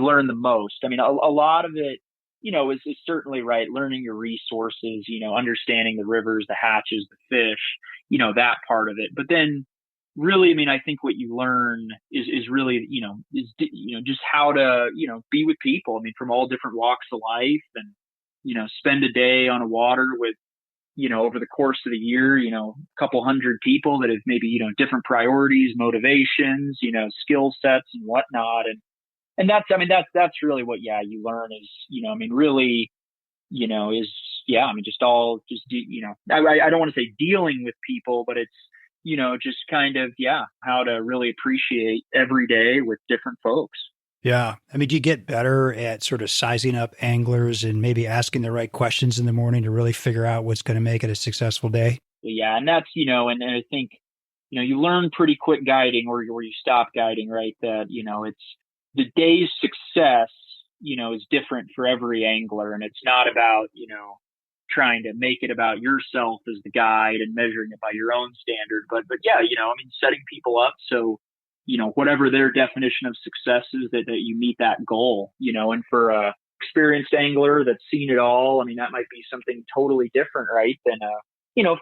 learn the most. I mean, a lot of it, is certainly right. Learning your resources, understanding the rivers, the hatches, the fish, that part of it. But then, really, I mean, I think what you learn is really, just how to, be with people. I mean, from all different walks of life, and, spend a day on a water with, over the course of the year, a couple hundred people that have maybe, different priorities, motivations, skill sets and whatnot. And that's really what, you learn is, really, just all, I don't want to say dealing with people, but it's, just kind of, how to really appreciate every day with different folks. Yeah. I mean, do you get better at sort of sizing up anglers and maybe asking the right questions in the morning to really figure out what's going to make it a successful day? Yeah. And that's, and I think, you learn pretty quick guiding or you stop guiding, right? That, it's the day's success, is different for every angler. And it's not about, trying to make it about yourself as the guide and measuring it by your own standard. But setting people up so, whatever their definition of success is, that you meet that goal, and for a experienced angler that's seen it all, I mean, that might be something totally different, right? Than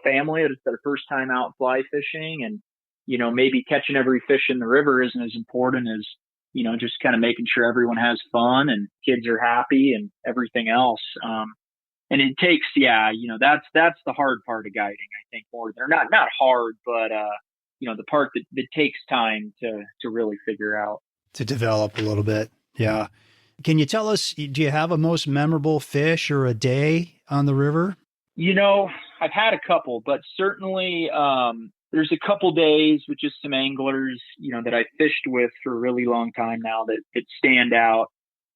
family that's their first time out fly fishing, and, maybe catching every fish in the river isn't as important as, just kind of making sure everyone has fun and kids are happy and everything else. And it takes, that's the hard part of guiding, I think, more. They're not hard, but, the part that takes time to really figure out. To develop a little bit. Yeah. Can you tell us, do you have a most memorable fish or a day on the river? I've had a couple, but certainly, there's a couple days with just some anglers, that I fished with for a really long time now that stand out.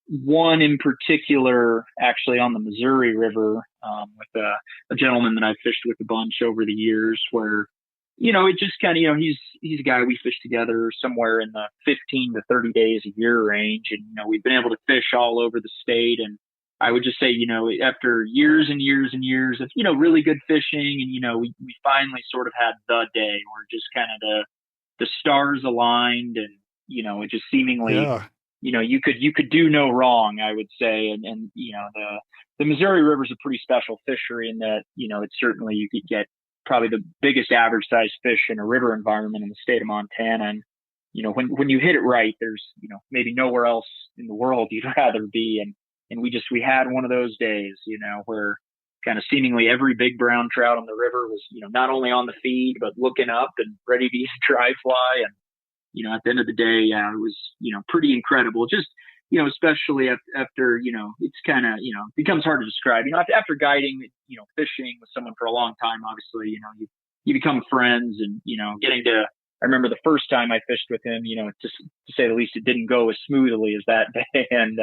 One in particular, actually on the Missouri River, with a gentleman that I've fished with a bunch over the years, where, it just kind of, he's a guy we fish together somewhere in the 15 to 30 days a year range. And, we've been able to fish all over the state. And I would just say, after years and years and years of, really good fishing, and, we finally sort of had the day where just kind of the stars aligned, and, it just seemingly, you could do no wrong, I would say. And the Missouri River is a pretty special fishery in that, it's certainly, you could get probably the biggest average size fish in a river environment in the state of Montana. And, when you hit it right, there's, maybe nowhere else in the world you'd rather be. And we had one of those days, where kind of seemingly every big brown trout on the river was, not only on the feed, but looking up and ready to eat dry fly. And, at the end of the day, it was, pretty incredible. Just, especially after, it's kind of, becomes hard to describe, after guiding, fishing with someone for a long time, obviously, you become friends and, I remember the first time I fished with him, to say the least, it didn't go as smoothly as that day. And,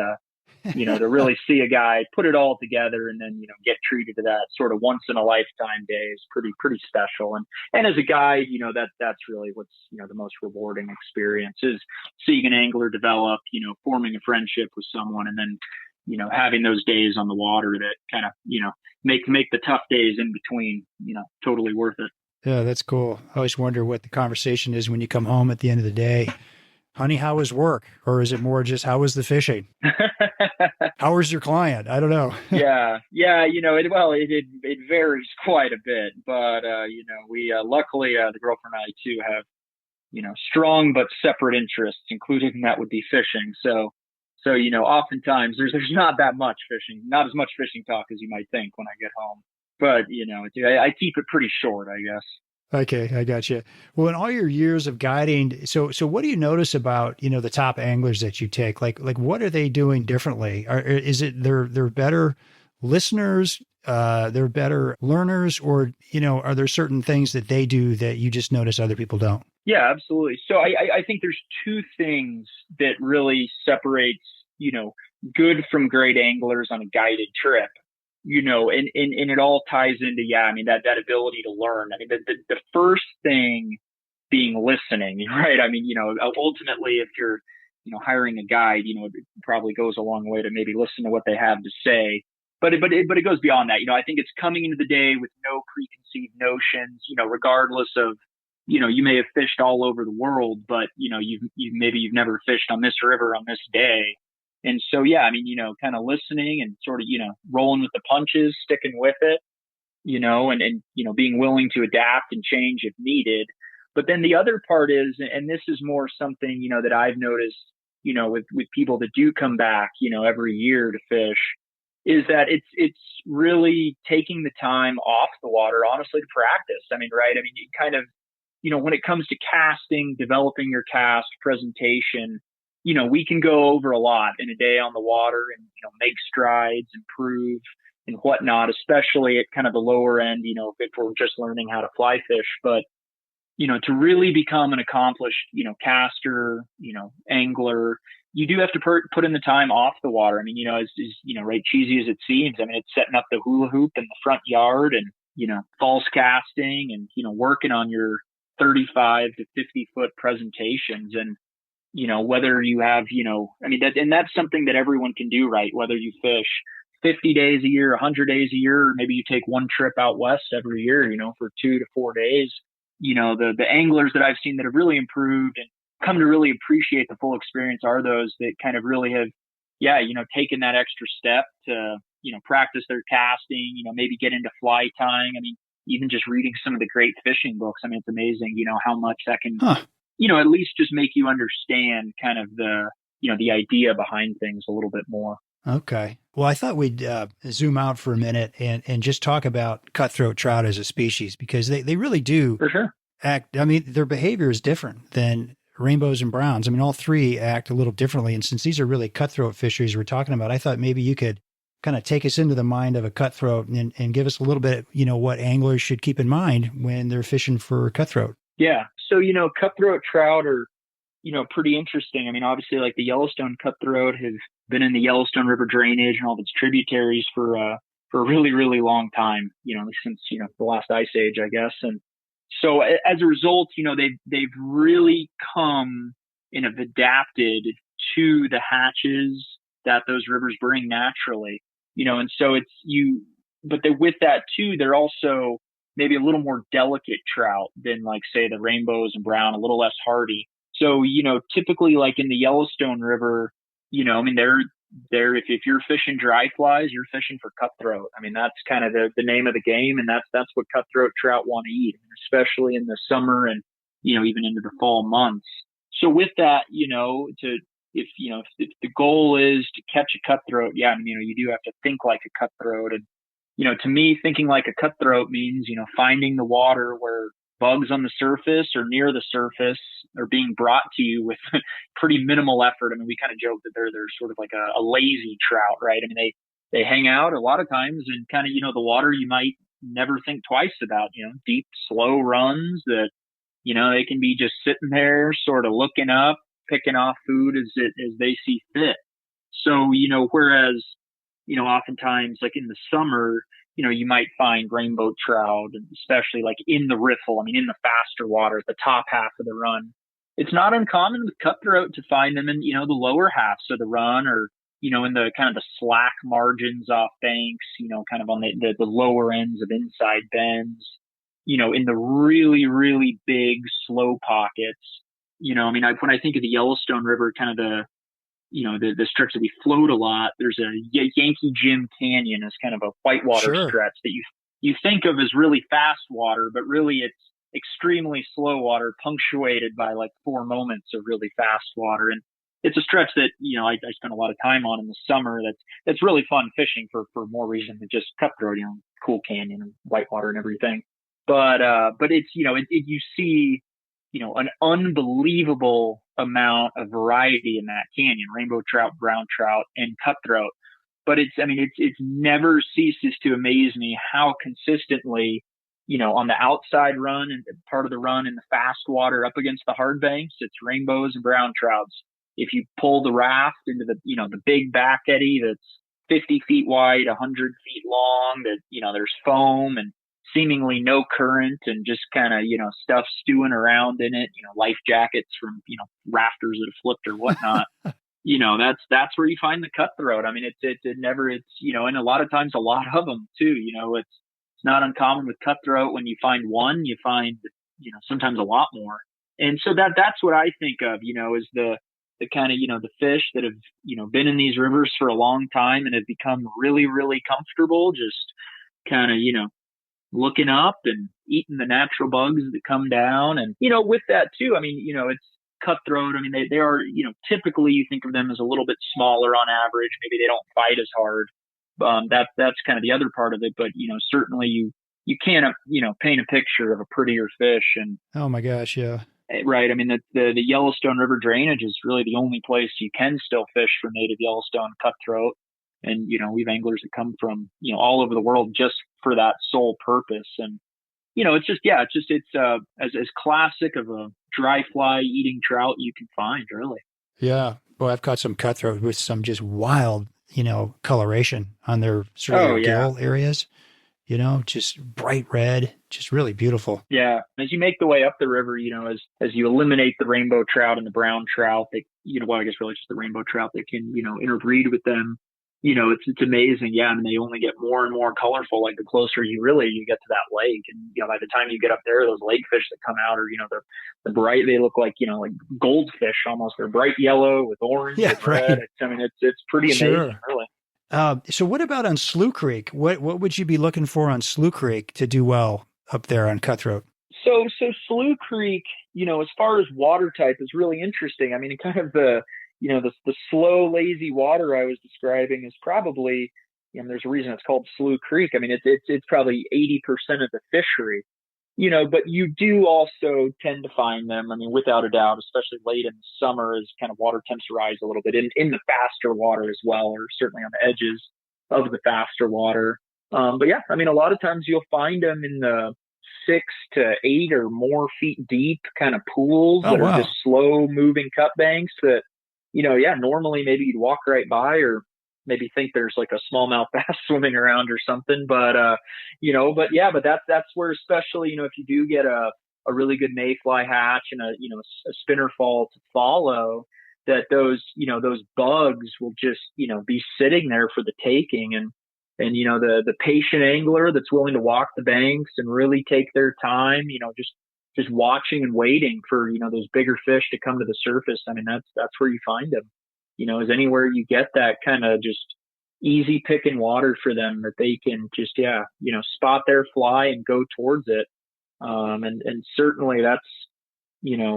to really see a guy put it all together and then, get treated to that sort of once in a lifetime day is pretty special. And as a guide, that's really what's, the most rewarding experience is seeing an angler develop, forming a friendship with someone and then, having those days on the water that kind of, make the tough days in between, totally worth it. Yeah, that's cool. I always wonder what the conversation is when you come home at the end of the day. Honey, how was work? Or is it more just how was the fishing? How was your client? I don't know. Yeah. It varies quite a bit, but we luckily the girlfriend and I too have strong but separate interests, including that would be fishing. So oftentimes there's not that much fishing, not as much fishing talk as you might think when I get home. But I keep it pretty short, I guess. Okay, I got you. Well, in all your years of guiding, so what do you notice about the top anglers that you take? Like what are they doing differently? Is it they're better listeners, they're better learners, or are there certain things that they do that you just notice other people don't? Yeah, absolutely. So I think there's two things that really separates good from great anglers on a guided trip. And it all ties into, that ability to learn. I mean, the first thing being listening, right? I mean, ultimately, if you're, hiring a guide, it probably goes a long way to maybe listen to what they have to say. But it goes beyond that. I think it's coming into the day with no preconceived notions, regardless of, you may have fished all over the world, but, you've never fished on this river on this day. And so, kind of listening and sort of, rolling with the punches, sticking with it, and being willing to adapt and change if needed. But then the other part is, and this is more something, that I've noticed, with people that do come back, every year to fish, is that it's really taking the time off the water, honestly, to practice. I mean, right. I mean, you kind of, when it comes to casting, developing your cast presentation, we can go over a lot in a day on the water and, make strides, improve and whatnot, especially at kind of the lower end, if we're just learning how to fly fish. But, to really become an accomplished, caster, angler, you do have to put in the time off the water. I mean, as right, cheesy as it seems, I mean, it's setting up the hula hoop in the front yard and, false casting and, working on your 35 to 50 foot presentations. And, whether you have, that's something that everyone can do, right? Whether you fish 50 days a year, 100 days a year, or maybe you take one trip out west every year, for 2 to 4 days, the anglers that I've seen that have really improved and come to really appreciate the full experience are those that kind of really have, taken that extra step to, practice their casting, maybe get into fly tying. I mean, even just reading some of the great fishing books. I mean, it's amazing, how much that can, at least just make you understand kind of the idea behind things a little bit more. Okay. Well, I thought we'd zoom out for a minute and just talk about cutthroat trout as a species, because they really do For sure. act. I mean, their behavior is different than rainbows and browns. I mean, all three act a little differently. And since these are really cutthroat fisheries we're talking about, I thought maybe you could kind of take us into the mind of a cutthroat and give us a little bit, what anglers should keep in mind when they're fishing for cutthroat. Yeah. So, cutthroat trout are, pretty interesting. I mean, obviously, like the Yellowstone cutthroat has been in the Yellowstone River drainage and all of its tributaries for a really, really long time, since, the last ice age, I guess. And so as a result, they've really come and have adapted to the hatches that those rivers bring naturally, and so but with that too, they're also maybe a little more delicate trout than like, say, the rainbows and brown, a little less hardy. So, typically like in the Yellowstone River, if you're fishing dry flies, you're fishing for cutthroat. I mean, that's kind of the name of the game. And that's what cutthroat trout want to eat, especially in the summer and, even into the fall months. So with that, if the goal is to catch a cutthroat, you do have to think like a cutthroat. And, to me, thinking like a cutthroat means, finding the water where bugs on the surface or near the surface are being brought to you with pretty minimal effort. I mean, we kind of joke that they're sort of like a lazy trout, right? I mean, they hang out a lot of times in kind of, the water you might never think twice about, deep, slow runs that, they can be just sitting there sort of looking up, picking off food as they see fit. So, whereas, oftentimes like in the summer, you might find rainbow trout, and especially like in the riffle, I mean, in the faster water at the top half of the run. It's not uncommon with cutthroat to find them in, the lower halves of the run, or, in the kind of the slack margins off banks, kind of on the lower ends of inside bends, in the really, really big slow pockets. I mean, when I think of the Yellowstone River, kind of the stretch that we float a lot, there's a Yankee Jim Canyon as kind of a whitewater stretch that you think of as really fast water, but really it's extremely slow water punctuated by like 4 moments of really fast water. And it's a stretch that, I spend a lot of time on in the summer. That's really fun fishing for more reason than just cutthroat, cool canyon and whitewater and everything. But it's, you see, an unbelievable amount of variety in that canyon, rainbow trout, brown trout, and cutthroat. But it never ceases to amaze me how consistently, on the outside run and part of the run in the fast water up against the hard banks, it's rainbows and brown trouts. If you pull the raft into the big back eddy that's 50 feet wide, 100 feet long, that, there's foam and seemingly no current and just kind of, stuff stewing around in it, life jackets from, rafters that have flipped or whatnot. That's where you find the cutthroat. I mean, it's and a lot of times a lot of them too, it's not uncommon with cutthroat. When you find one, you find, sometimes a lot more. And so that's what I think of, is the kind of, the fish that have, been in these rivers for a long time and have become really, really comfortable, just kind of, looking up and eating the natural bugs that come down. And, with that too, I mean, it's cutthroat. I mean, they are, typically you think of them as a little bit smaller on average. Maybe they don't fight as hard. That's kind of the other part of it. But, certainly you can't, paint a picture of a prettier fish. And oh my gosh. Yeah. Right. I mean, the Yellowstone River drainage is really the only place you can still fish for native Yellowstone cutthroat. And, we have anglers that come from, all over the world just for that sole purpose. And, it's as classic of a dry fly eating trout you can find, really. Yeah. Well, I've caught some cutthroat with some just wild, coloration on their sort of their gill areas, just bright red, just really beautiful. Yeah. As you make the way up the river, as you eliminate the rainbow trout and the brown trout, I guess really just the rainbow trout that can, interbreed with them. It's amazing. Yeah. I mean, they only get more and more colorful, like the closer you get to that lake. And, by the time you get up there, those lake fish that come out are, they're bright. They look like, like goldfish almost. They're bright yellow with orange and red. It's pretty amazing, really. So what about on Slough Creek? What would you be looking for on Slough Creek to do well up there on cutthroat? So Slough Creek, as far as water type is really interesting. I mean, kind of the slow, lazy water I was describing is probably, there's a reason it's called Slough Creek. I mean, it's probably 80% of the fishery, but you do also tend to find them. I mean, without a doubt, especially late in the summer as kind of water temps rise a little bit in the faster water as well, or certainly on the edges of the faster water. But yeah, I mean, a lot of times you'll find them in the 6 to 8 or more feet deep kind of pools that are just slow moving cut banks that, normally maybe you'd walk right by or maybe think there's like a smallmouth bass swimming around or something. But, but that's where, especially, if you do get a really good mayfly hatch and a spinner fall to follow, that those bugs will just, be sitting there for the taking. And the patient angler that's willing to walk the banks and really take their time, just watching and waiting for, those bigger fish to come to the surface. I mean, that's where you find them, is anywhere you get that kind of just easy picking water for them that they can just, spot their fly and go towards it. And certainly that's,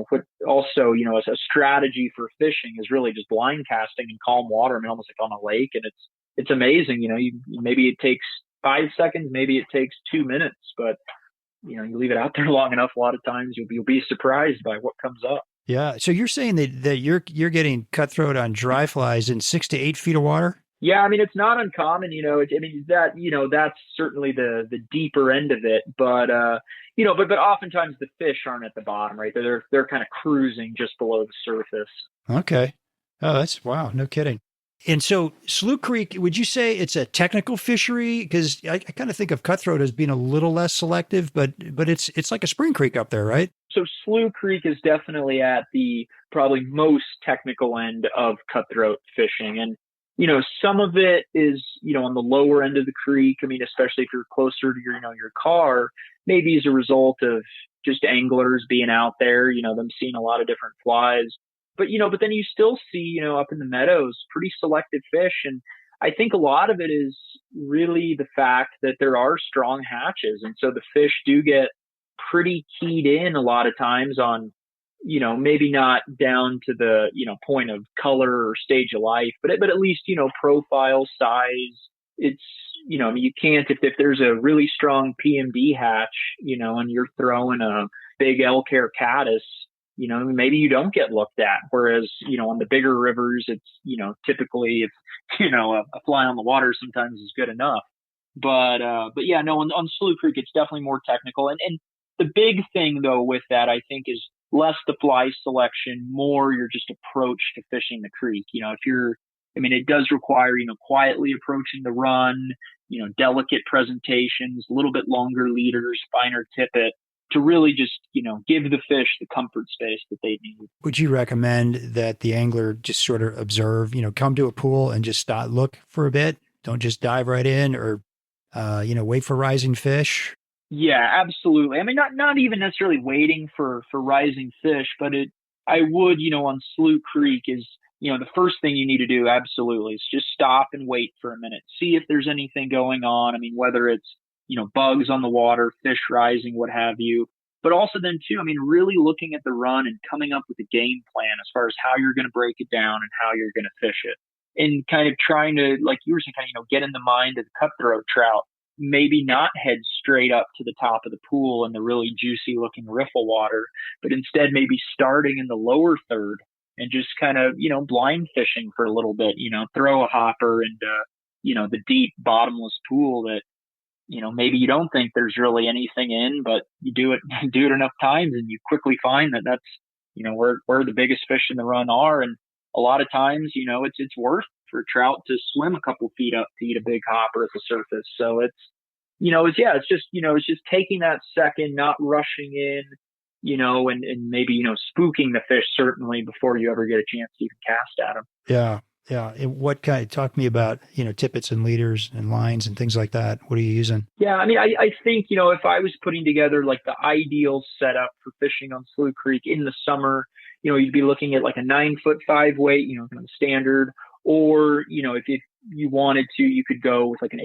what also, as a strategy for fishing is really just blind casting in calm water. I mean, almost like on a lake. And it's amazing, maybe it takes 5 seconds, maybe it takes 2 minutes, but you leave it out there long enough, a lot of times you'll be surprised by what comes up. Yeah. So you're saying that you're getting cutthroat on dry flies in 6 to 8 feet of water? Yeah, I mean, it's not uncommon, I mean, that's certainly the deeper end of it, but oftentimes the fish aren't at the bottom, right? They're kind of cruising just below the surface. Okay. Oh, that's wow. No kidding. And so Slough Creek, would you say it's a technical fishery? Because I kind of think of cutthroat as being a little less selective, but it's like a spring creek up there, right? So Slough Creek is definitely at the probably most technical end of cutthroat fishing. And, some of it is, on the lower end of the creek. I mean, especially if you're closer to your car, maybe as a result of just anglers being out there, them seeing a lot of different flies. But then you still see, up in the meadows, pretty selective fish. And I think a lot of it is really the fact that there are strong hatches. And so the fish do get pretty keyed in a lot of times on, maybe not down to the, point of color or stage of life, but at least, profile, size. It's, I mean, you can't, if there's a really strong PMD hatch, and you're throwing a big elk hair caddis, maybe you don't get looked at. Whereas, on the bigger rivers, it's, typically if, a fly on the water sometimes is good enough. But yeah, no, on Slough Creek, it's definitely more technical. And the big thing though with that, I think, is less the fly selection, more your just approach to fishing the creek. It does require, quietly approaching the run, delicate presentations, a little bit longer leaders, finer tippet, to really just, give the fish the comfort space that they need. Would you recommend that the angler just sort of observe, come to a pool and just stop, look for a bit? Don't just dive right in, or, wait for rising fish? Yeah, absolutely. I mean, not even necessarily waiting for rising fish, but I would, on Slough Creek is, the first thing you need to do, absolutely, is just stop and wait for a minute. See if there's anything going on. I mean, whether it's, bugs on the water, fish rising, what have you. But also then too, I mean, really looking at the run and coming up with a game plan as far as how you're going to break it down and how you're going to fish it. And kind of trying to, like you were saying, kind of, get in the mind of the cutthroat trout. Maybe not head straight up to the top of the pool in the really juicy looking riffle water, but instead maybe starting in the lower third and just kind of, blind fishing for a little bit, throw a hopper into, the deep bottomless pool that, maybe you don't think there's really anything in, but you do it enough times and you quickly find that that's, where the biggest fish in the run are. And a lot of times, it's worth for trout to swim a couple feet up to eat a big hopper at the surface. So it's just taking that second, not rushing in, and maybe, spooking the fish certainly before you ever get a chance to even cast at them. Yeah. Yeah. And what kind, talk to me about, tippets and leaders and lines and things like that. What are you using? Yeah. I mean, I think, if I was putting together like the ideal setup for fishing on Slough Creek in the summer, you'd be looking at like a 9'5" weight, kind of standard, or, if you wanted to, you could go with like an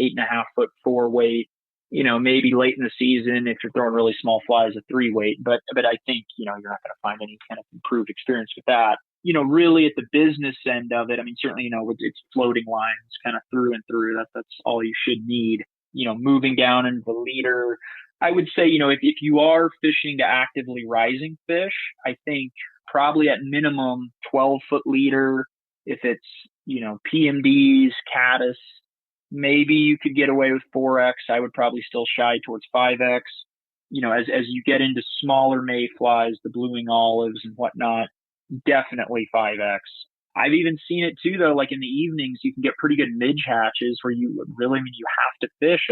8.5'4" weight, maybe late in the season, if you're throwing really small flies, a 3 weight, but I think, you're not going to find any kind of improved experience with that. Really at the business end of it, I mean, certainly, it's floating lines kind of through and through. That's all you should need. Moving down into the leader, I would say, if you are fishing to actively rising fish, I think probably at minimum 12-foot leader. If it's, PMDs, caddis, maybe you could get away with 4X. I would probably still shy towards 5X. As you get into smaller mayflies, the blue-wing olives and whatnot, definitely 5X. I've even seen it too, though, like in the evenings, you can get pretty good midge hatches where you really, I mean, you have to fish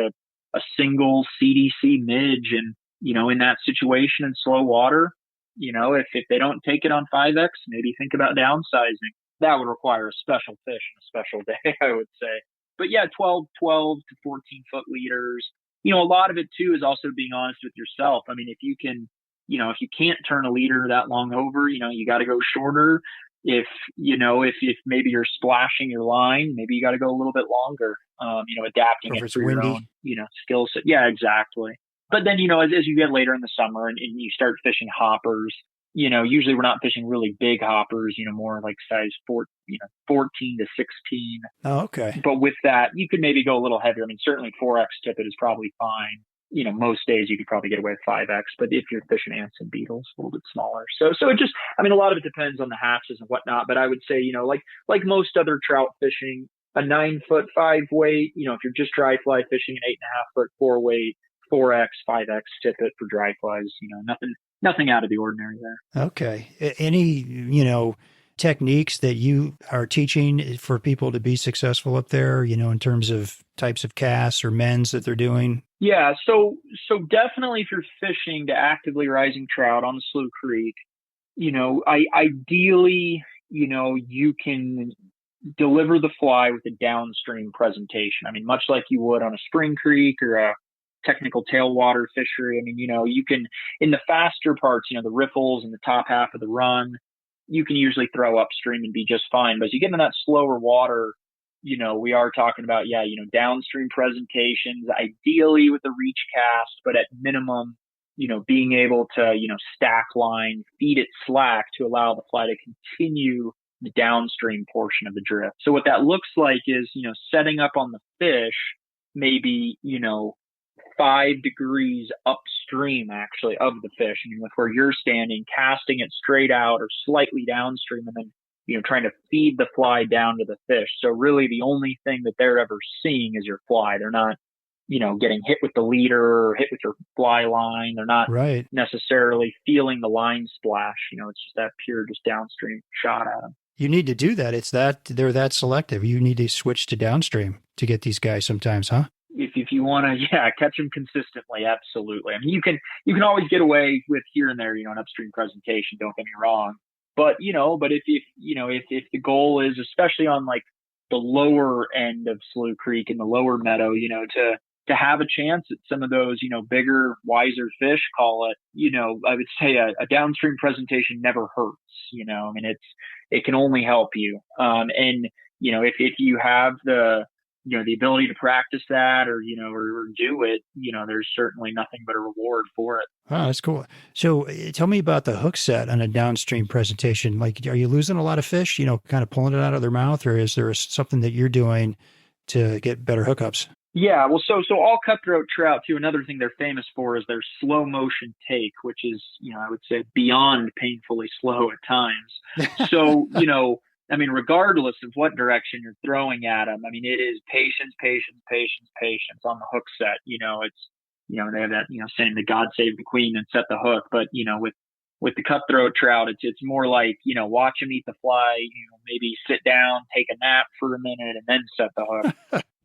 a single CDC midge. And, in that situation in slow water, if they don't take it on 5X, maybe think about downsizing. That would require a special fish and a special day, I would say. But yeah, 12 to 14-foot leaders. A lot of it too is also being honest with yourself. I mean, if you can't turn a leader that long over, you got to go shorter. If maybe you're splashing your line, maybe you got to go a little bit longer, adapting it for your own, skill set. Yeah, exactly. But then, as you get later in the summer and you start fishing hoppers, usually we're not fishing really big hoppers, more like size 14 to 16. Oh, okay. But with that, you could maybe go a little heavier. I mean, certainly 4X tippet is probably fine. most days you could probably get away with 5X, but if you're fishing ants and beetles, a little bit smaller. So it just, a lot of it depends on the hatches and whatnot, but I would say, like most other trout fishing, a 9 foot 5 weight, if you're just dry fly fishing, an 8.5 foot 4 weight, 4X, 5X tippet for dry flies, nothing out of the ordinary there. Okay. Any, techniques that you are teaching for people to be successful up there, in terms of types of casts or mends that they're doing? Yeah. So definitely if you're fishing to actively rising trout on the Slough Creek, ideally, you can deliver the fly with a downstream presentation. Much like you would on a spring creek or a technical tailwater fishery. You can, in the faster parts, the riffles and the top half of the run, you can usually throw upstream and be just fine. But as you get into that slower water, we are talking about, downstream presentations, ideally with a reach cast, but at minimum, being able to, stack line, feed it slack to allow the fly to continue the downstream portion of the drift. So what that looks like is, setting up on the fish, maybe, 5 degrees upstream actually of the fish. With where you're standing, casting it straight out or slightly downstream, and then, trying to feed the fly down to the fish. So really the only thing that they're ever seeing is your fly. They're not, getting hit with the leader or hit with your fly line. They're not necessarily feeling the line splash. It's just that pure, just downstream shot at them. You need to do that. They're that selective. You need to switch to downstream to get these guys sometimes, huh? If you want to, catch them consistently, absolutely. You can always get away with here and there, an upstream presentation. Don't get me wrong, but if the goal is, especially on like the lower end of Slough Creek in the lower meadow, to have a chance at some of those, bigger, wiser fish, call it, I would say a downstream presentation never hurts. It can only help you. If you have the ability to practice that or do it, there's certainly nothing but a reward for it. Oh, that's cool. So tell me about the hook set on a downstream presentation. Like, are you losing a lot of fish, kind of pulling it out of their mouth, or is there something that you're doing to get better hookups? Yeah, well, so all cutthroat trout too, another thing they're famous for is their slow motion take, which is, I would say beyond painfully slow at times. So, regardless of what direction you're throwing at them, it is patience, patience, patience, patience on the hook set. It's, they have that, saying that God save the queen and set the hook. But, with the cutthroat trout, it's more like, watch them eat the fly, maybe sit down, take a nap for a minute and then set the hook.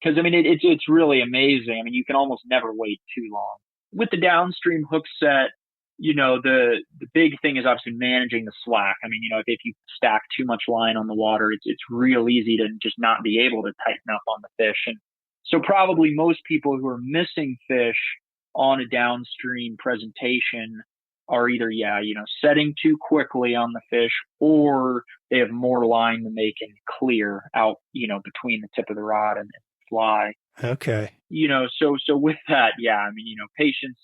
Because, it's really amazing. You can almost never wait too long. With the downstream hook set, the big thing is obviously managing the slack. If you stack too much line on the water, it's real easy to just not be able to tighten up on the fish. And so probably most people who are missing fish on a downstream presentation are either, setting too quickly on the fish, or they have more line than they can clear out, between the tip of the rod and the fly. Okay. So with that, patience,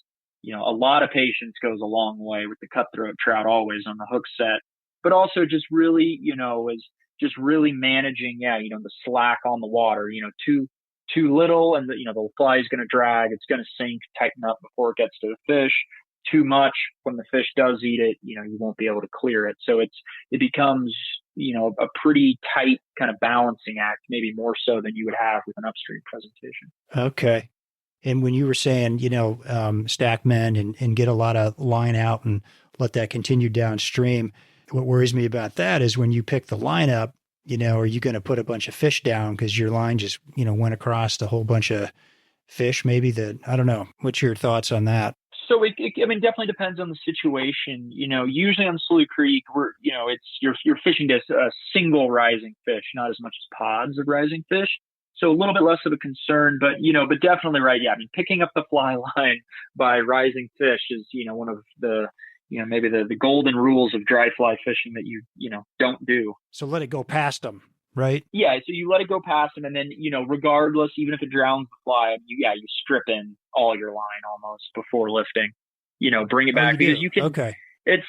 a lot of patience goes a long way with the cutthroat trout, always on the hook set, but also just really, is just really managing, the slack on the water, too little and the fly is going to drag, it's going to sink, tighten up before it gets to the fish. Too much, when the fish does eat it, you won't be able to clear it. So it becomes, a pretty tight kind of balancing act, maybe more so than you would have with an upstream presentation. Okay. And when you were saying, stack men and get a lot of line out and let that continue downstream, what worries me about that is when you pick the line up, are you going to put a bunch of fish down because your line just, went across a whole bunch of fish? Maybe I don't know. What's your thoughts on that? So it definitely depends on the situation. Usually on Slough Creek, you're fishing to a single rising fish, not as much as pods of rising fish. So a little bit less of a concern, but definitely right. Yeah. Picking up the fly line by rising fish is, one of the, maybe the golden rules of dry fly fishing that you don't do. So let it go past them, right? Yeah. So you let it go past them, and then, regardless, even if it drowns the fly, you strip in all your line almost before lifting, bring it back, because you can, okay. It's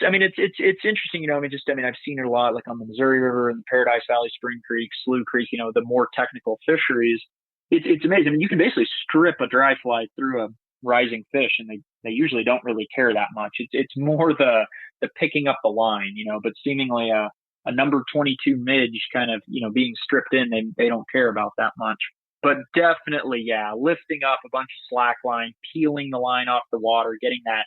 interesting, I've seen it a lot, like on the Missouri River and the Paradise Valley, Spring Creek, Slough Creek, the more technical fisheries. It's amazing. You can basically strip a dry fly through rising fish, and they usually don't really care that much. It's more the picking up the line, but seemingly a number 22 midge kind of, being stripped in, they don't care about that much. But definitely, yeah, lifting up a bunch of slack line, peeling the line off the water, getting that,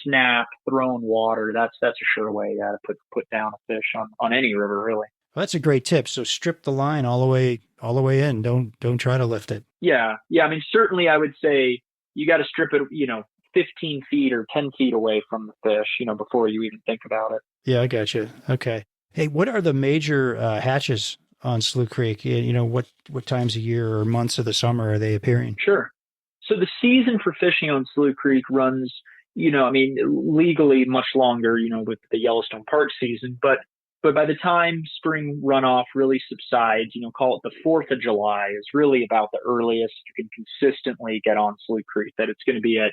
snap, thrown water. That's a sure way, to put down a fish on any river, really. Well, that's a great tip. So strip the line all the way in. Don't try to lift it. Yeah. I mean, certainly I would say you got to strip it, 15 feet or 10 feet away from the fish, before you even think about it. Yeah, I got you. Okay. Hey, what are the major hatches on Slough Creek? What times of year or months of the summer are they appearing? Sure. So the season for fishing on Slough Creek runs, legally much longer, with the Yellowstone Park season, but by the time spring runoff really subsides, call it the 4th of July is really about the earliest you can consistently get on Slough Creek, that it's going to be at,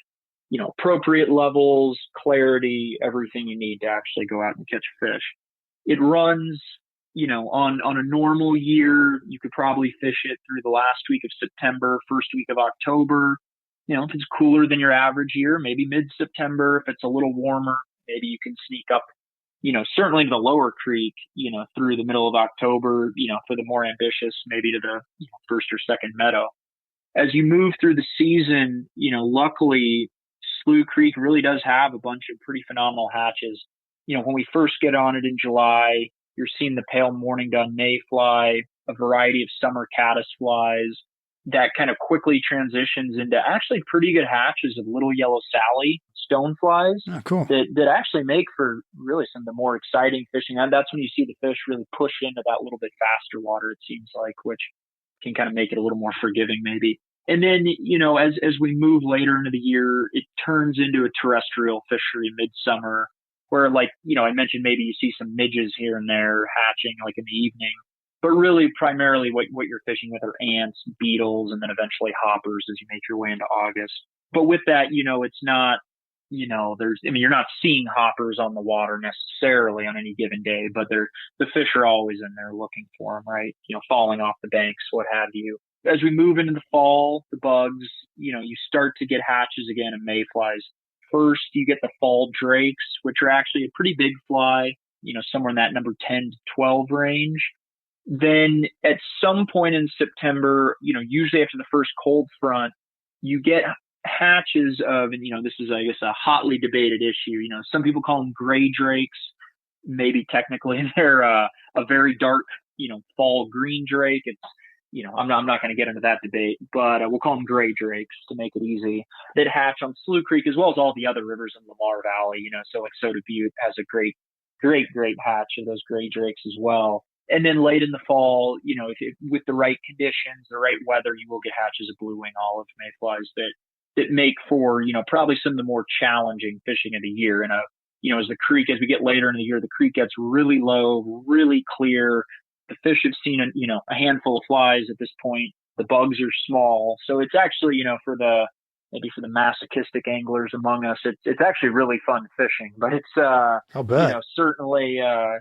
appropriate levels, clarity, everything you need to actually go out and catch fish. It runs, on a normal year, you could probably fish it through the last week of September, first week of October. If it's cooler than your average year, maybe mid-September. If it's a little warmer, maybe you can sneak up, certainly to the lower creek, through the middle of October, for the more ambitious, maybe to the first or second meadow. As you move through the season, luckily, Slough Creek really does have a bunch of pretty phenomenal hatches. When we first get on it in July, you're seeing the pale morning dun mayfly, a variety of summer caddisflies. That kind of quickly transitions into actually pretty good hatches of little yellow Sally stoneflies. Oh, cool. That actually make for really some of the more exciting fishing. And that's when you see the fish really push into that little bit faster water, it seems like, which can kind of make it a little more forgiving maybe. And then, as we move later into the year, it turns into a terrestrial fishery midsummer where, like, I mentioned maybe you see some midges here and there hatching like in the evening. But really, primarily, what you're fishing with are ants, beetles, and then eventually hoppers as you make your way into August. But with that, it's not, you're not seeing hoppers on the water necessarily on any given day, but the fish are always in there looking for them, right? Falling off the banks, what have you. As we move into the fall, the bugs, you start to get hatches again of mayflies. First, you get the fall drakes, which are actually a pretty big fly, somewhere in that number 10 to 12 range. Then at some point in September, usually after the first cold front, you get hatches of, and this is, I guess, a hotly debated issue. Some people call them gray drakes. Maybe technically they're a very dark, fall green drake. It's, I'm not going to get into that debate, but we'll call them gray drakes to make it easy. That hatch on Slough Creek as well as all the other rivers in Lamar Valley. So like Soda Butte has a great hatch of those gray drakes as well. And then late in the fall, if with the right conditions, the right weather, you will get hatches of blue wing olive mayflies that make for, probably some of the more challenging fishing of the year. And, as we get later in the year, the creek gets really low, really clear. The fish have seen, a handful of flies at this point. The bugs are small. So it's actually, for the masochistic anglers among us, it's actually really fun fishing, but it's, I'll bet. Certainly, a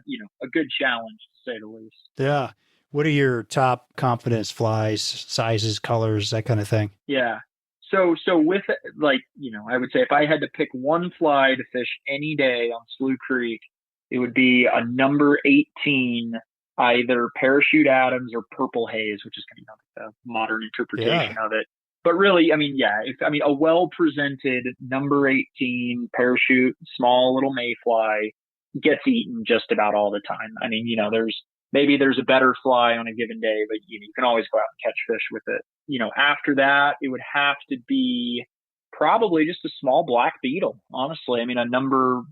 good challenge to say the least. Yeah. What are your top confidence flies, sizes, colors, that kind of thing? Yeah. So with, I would say if I had to pick one fly to fish any day on Slough Creek, it would be a number 18, either Parachute Adams or Purple Haze, which is kind of the modern interpretation of it. But really, a well-presented number 18 Parachute, small little mayfly gets eaten just about all the time. There's a better fly on a given day, but you can always go out and catch fish with it. After that, it would have to be probably just a small black beetle, honestly. A number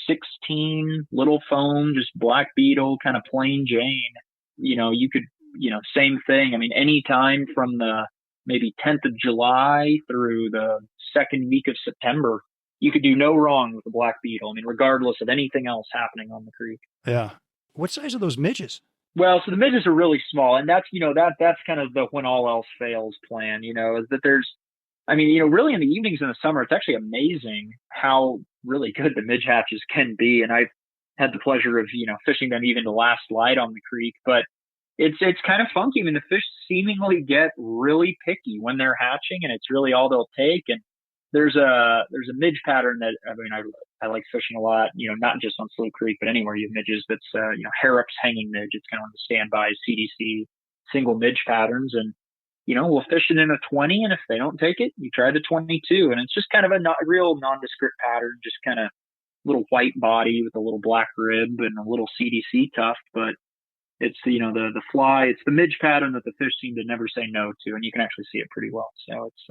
16 little foam, just black beetle, kind of plain Jane. You could, same thing. Any time from the maybe 10th of July through the second week of September, you could do no wrong with the black beetle. regardless of anything else happening on the creek. Yeah. What size are those midges? Well, so the midges are really small, and that's, that's kind of the when all else fails plan, is that there's, really in the evenings in the summer, it's actually amazing how really good the midge hatches can be. And I've had the pleasure of, fishing them even the last light on the creek, but it's kind of funky. The fish seemingly get really picky when they're hatching, and it's really all they'll take. And, there's a midge pattern that, I mean, I like fishing a lot, not just on Slough Creek, but anywhere you have midges. That's, Harrop's hanging midge. It's kind of the standby CDC single midge patterns. And, we'll fish it in a 20. And if they don't take it, you try the 22. And it's just kind of a real nondescript pattern, just kind of little white body with a little black rib and a little CDC tuft. But it's, the fly, it's the midge pattern that the fish seem to never say no to. And you can actually see it pretty well. So it's,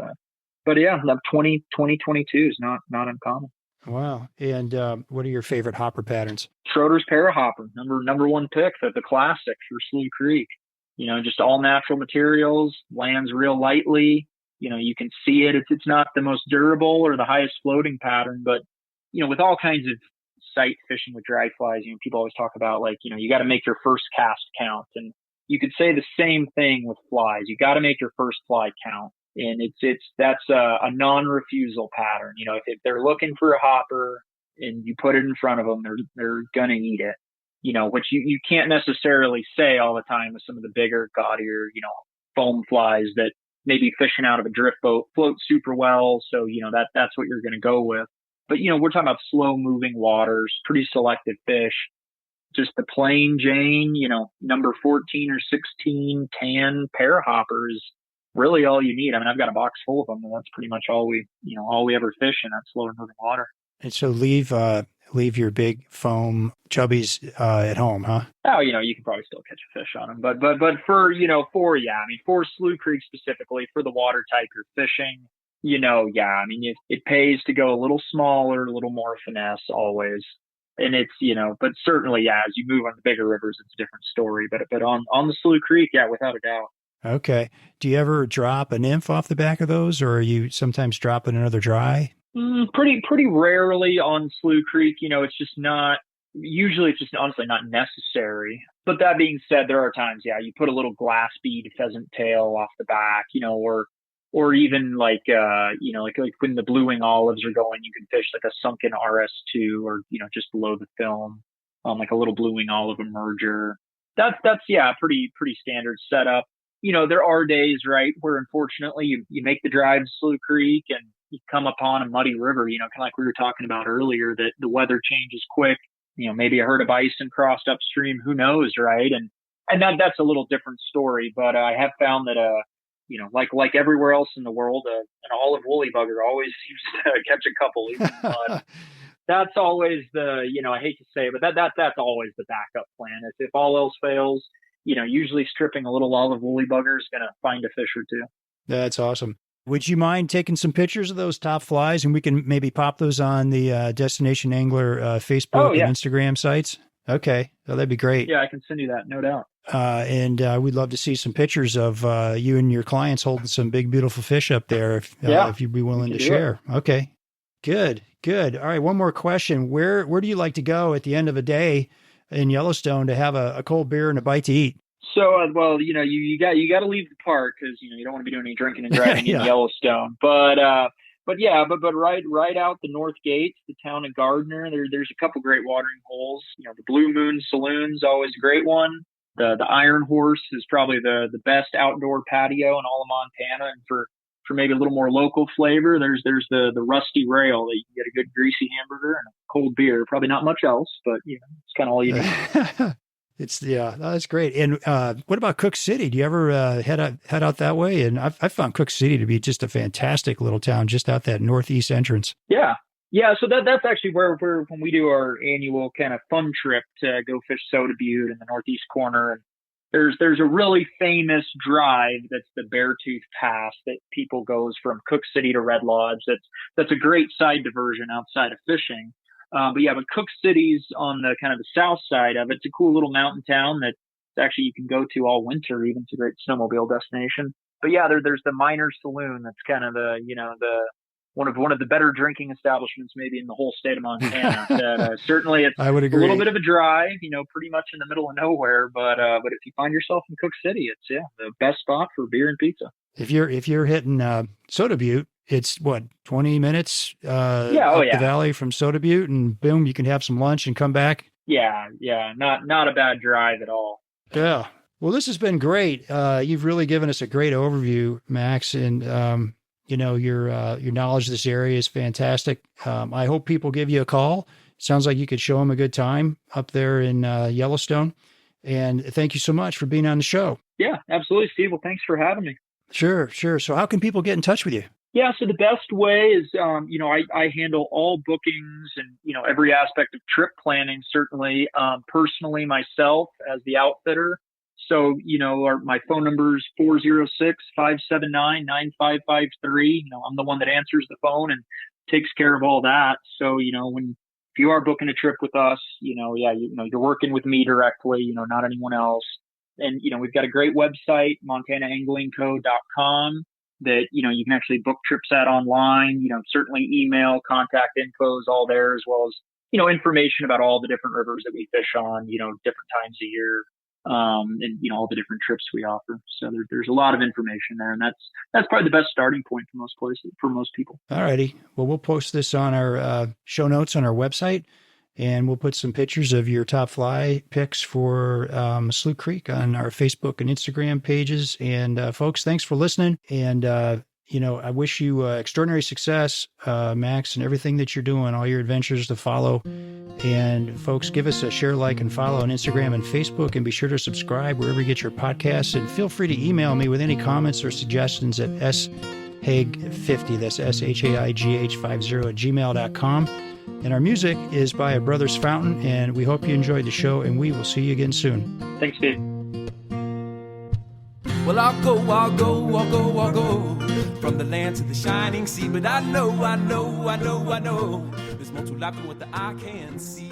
but yeah, 2022 is not uncommon. Wow. And what are your favorite hopper patterns? Schroeder's Parahopper, number one pick, the classic for Slough Creek. Just all natural materials, lands real lightly. You can see it. It's not the most durable or the highest floating pattern, but, with all kinds of sight fishing with drag flies, people always talk about you got to make your first cast count. And you could say the same thing with flies. You got to make your first fly count. And that's a non-refusal pattern. If they're looking for a hopper and you put it in front of them, they're gonna eat it. Which you can't necessarily say all the time with some of the bigger, gaudier, foam flies that maybe fishing out of a drift boat float super well. So that's what you're gonna go with. But we're talking about slow moving waters, pretty selective fish. Just the plain Jane, number 14 or 16 tan parahoppers. Really all you need. I mean, I've got a box full of them, and that's pretty much all we ever fish in that slower moving water. And so leave your big foam chubbies at home, huh? Oh, you can probably still catch a fish on them, but for for Slough Creek specifically, for the water type you're fishing, I mean, it pays to go a little smaller, a little more finesse always. And it's, but certainly, as you move on the bigger rivers, it's a different story. But on the Slough Creek, without a doubt. Okay. Do you ever drop a nymph off the back of those, or are you sometimes dropping another dry? Pretty rarely on Slough Creek. It's just not, usually it's just honestly not necessary. But that being said, there are times, you put a little glass bead pheasant tail off the back, or even like when the blue wing olives are going, you can fish like a sunken RS2 or, just below the film, like a little blue wing olive emerger. That's pretty standard setup. There are days, right, where unfortunately you make the drive to Slough Creek and you come upon a muddy river, kind of like we were talking about earlier, that the weather changes quick. Maybe a herd of bison crossed upstream, who knows, right? And that's a little different story. But I have found that, like everywhere else in the world, an olive woolly bugger always seems to catch a couple even in mud. That's always the, I hate to say it, but that's always the backup plan. If all else fails, usually stripping a little olive woolly bugger is going to find a fish or two. That's awesome. Would you mind taking some pictures of those top flies, and we can maybe pop those on the Destination Angler Facebook and Instagram sites? Okay. Oh, that'd be great. Yeah, I can send you that, no doubt. And we'd love to see some pictures of you and your clients holding some big, beautiful fish up there if you'd be willing to share. Okay. Good. All right. One more question. Where do you like to go at the end of a day in Yellowstone to have a cold beer and a bite to eat? So, you got to leave the park because, you don't want to be doing any drinking and driving in Yellowstone. But right out the north gates, the town of Gardner, there's a couple great watering holes. The Blue Moon Saloon's always a great one. The Iron Horse is probably the best outdoor patio in all of Montana. And for maybe a little more local flavor, there's the Rusty Rail that you can get a good greasy hamburger and a cold beer. Probably not much else, but it's kind of all you need. That's great. And what about Cook City? Do you ever head out that way? And I found Cook City to be just a fantastic little town, just out that northeast entrance. Yeah. So that's actually where when we do our annual kind of fun trip to go fish Soda Butte in the northeast corner. And there's a really famous drive that's the Beartooth Pass that people goes from Cook City to Red Lodge. That's a great side diversion outside of fishing. But Cook City's on the kind of the south side of it. It's a cool little mountain town that actually you can go to all winter. Even it's a great snowmobile destination. But there's the Miners Saloon. That's kind of the one of the better drinking establishments maybe in the whole state of Montana. Certainly it's a little bit of a drive, pretty much in the middle of nowhere. But if you find yourself in Cook City, it's the best spot for beer and pizza. If you're hitting Soda Butte, it's 20 minutes up the valley from Soda Butte, and boom, you can have some lunch and come back. Yeah. Not a bad drive at all. Yeah. Well, this has been great. You've really given us a great overview, Max. And, your knowledge of this area is fantastic. I hope people give you a call. Sounds like you could show them a good time up there in Yellowstone. And thank you so much for being on the show. Yeah, absolutely, Steve. Well, thanks for having me. Sure. So how can people get in touch with you? Yeah, so the best way is, I handle all bookings and, every aspect of trip planning, certainly, personally myself as the outfitter. So, my phone number is 406-579-9553. I'm the one that answers the phone and takes care of all that. So, if you are booking a trip with us, you're working with me directly, not anyone else. And, we've got a great website, montanaanglingco.com, that, you can actually book trips at online, certainly email, contact info is all there, as well as, information about all the different rivers that we fish on, different times a year, and, all the different trips we offer. So there's a lot of information there, and that's probably the best starting point for most places, for most people. All righty. Well, we'll post this on our show notes on our website, and we'll put some pictures of your top fly picks for Slough Creek on our Facebook and Instagram pages. And folks, thanks for listening. And, I wish you extraordinary success, Max, and everything that you're doing, all your adventures to follow. And folks, give us a share, like, and follow on Instagram and Facebook, and be sure to subscribe wherever you get your podcasts. And feel free to email me with any comments or suggestions at shaig50, that's shaigh50 And our music is by Brothers Fountain, and we hope you enjoyed the show, and we will see you again soon. Thanks, Steve. Well, I'll go from the land to the shining sea, but I know there's more to life than what the eye can see.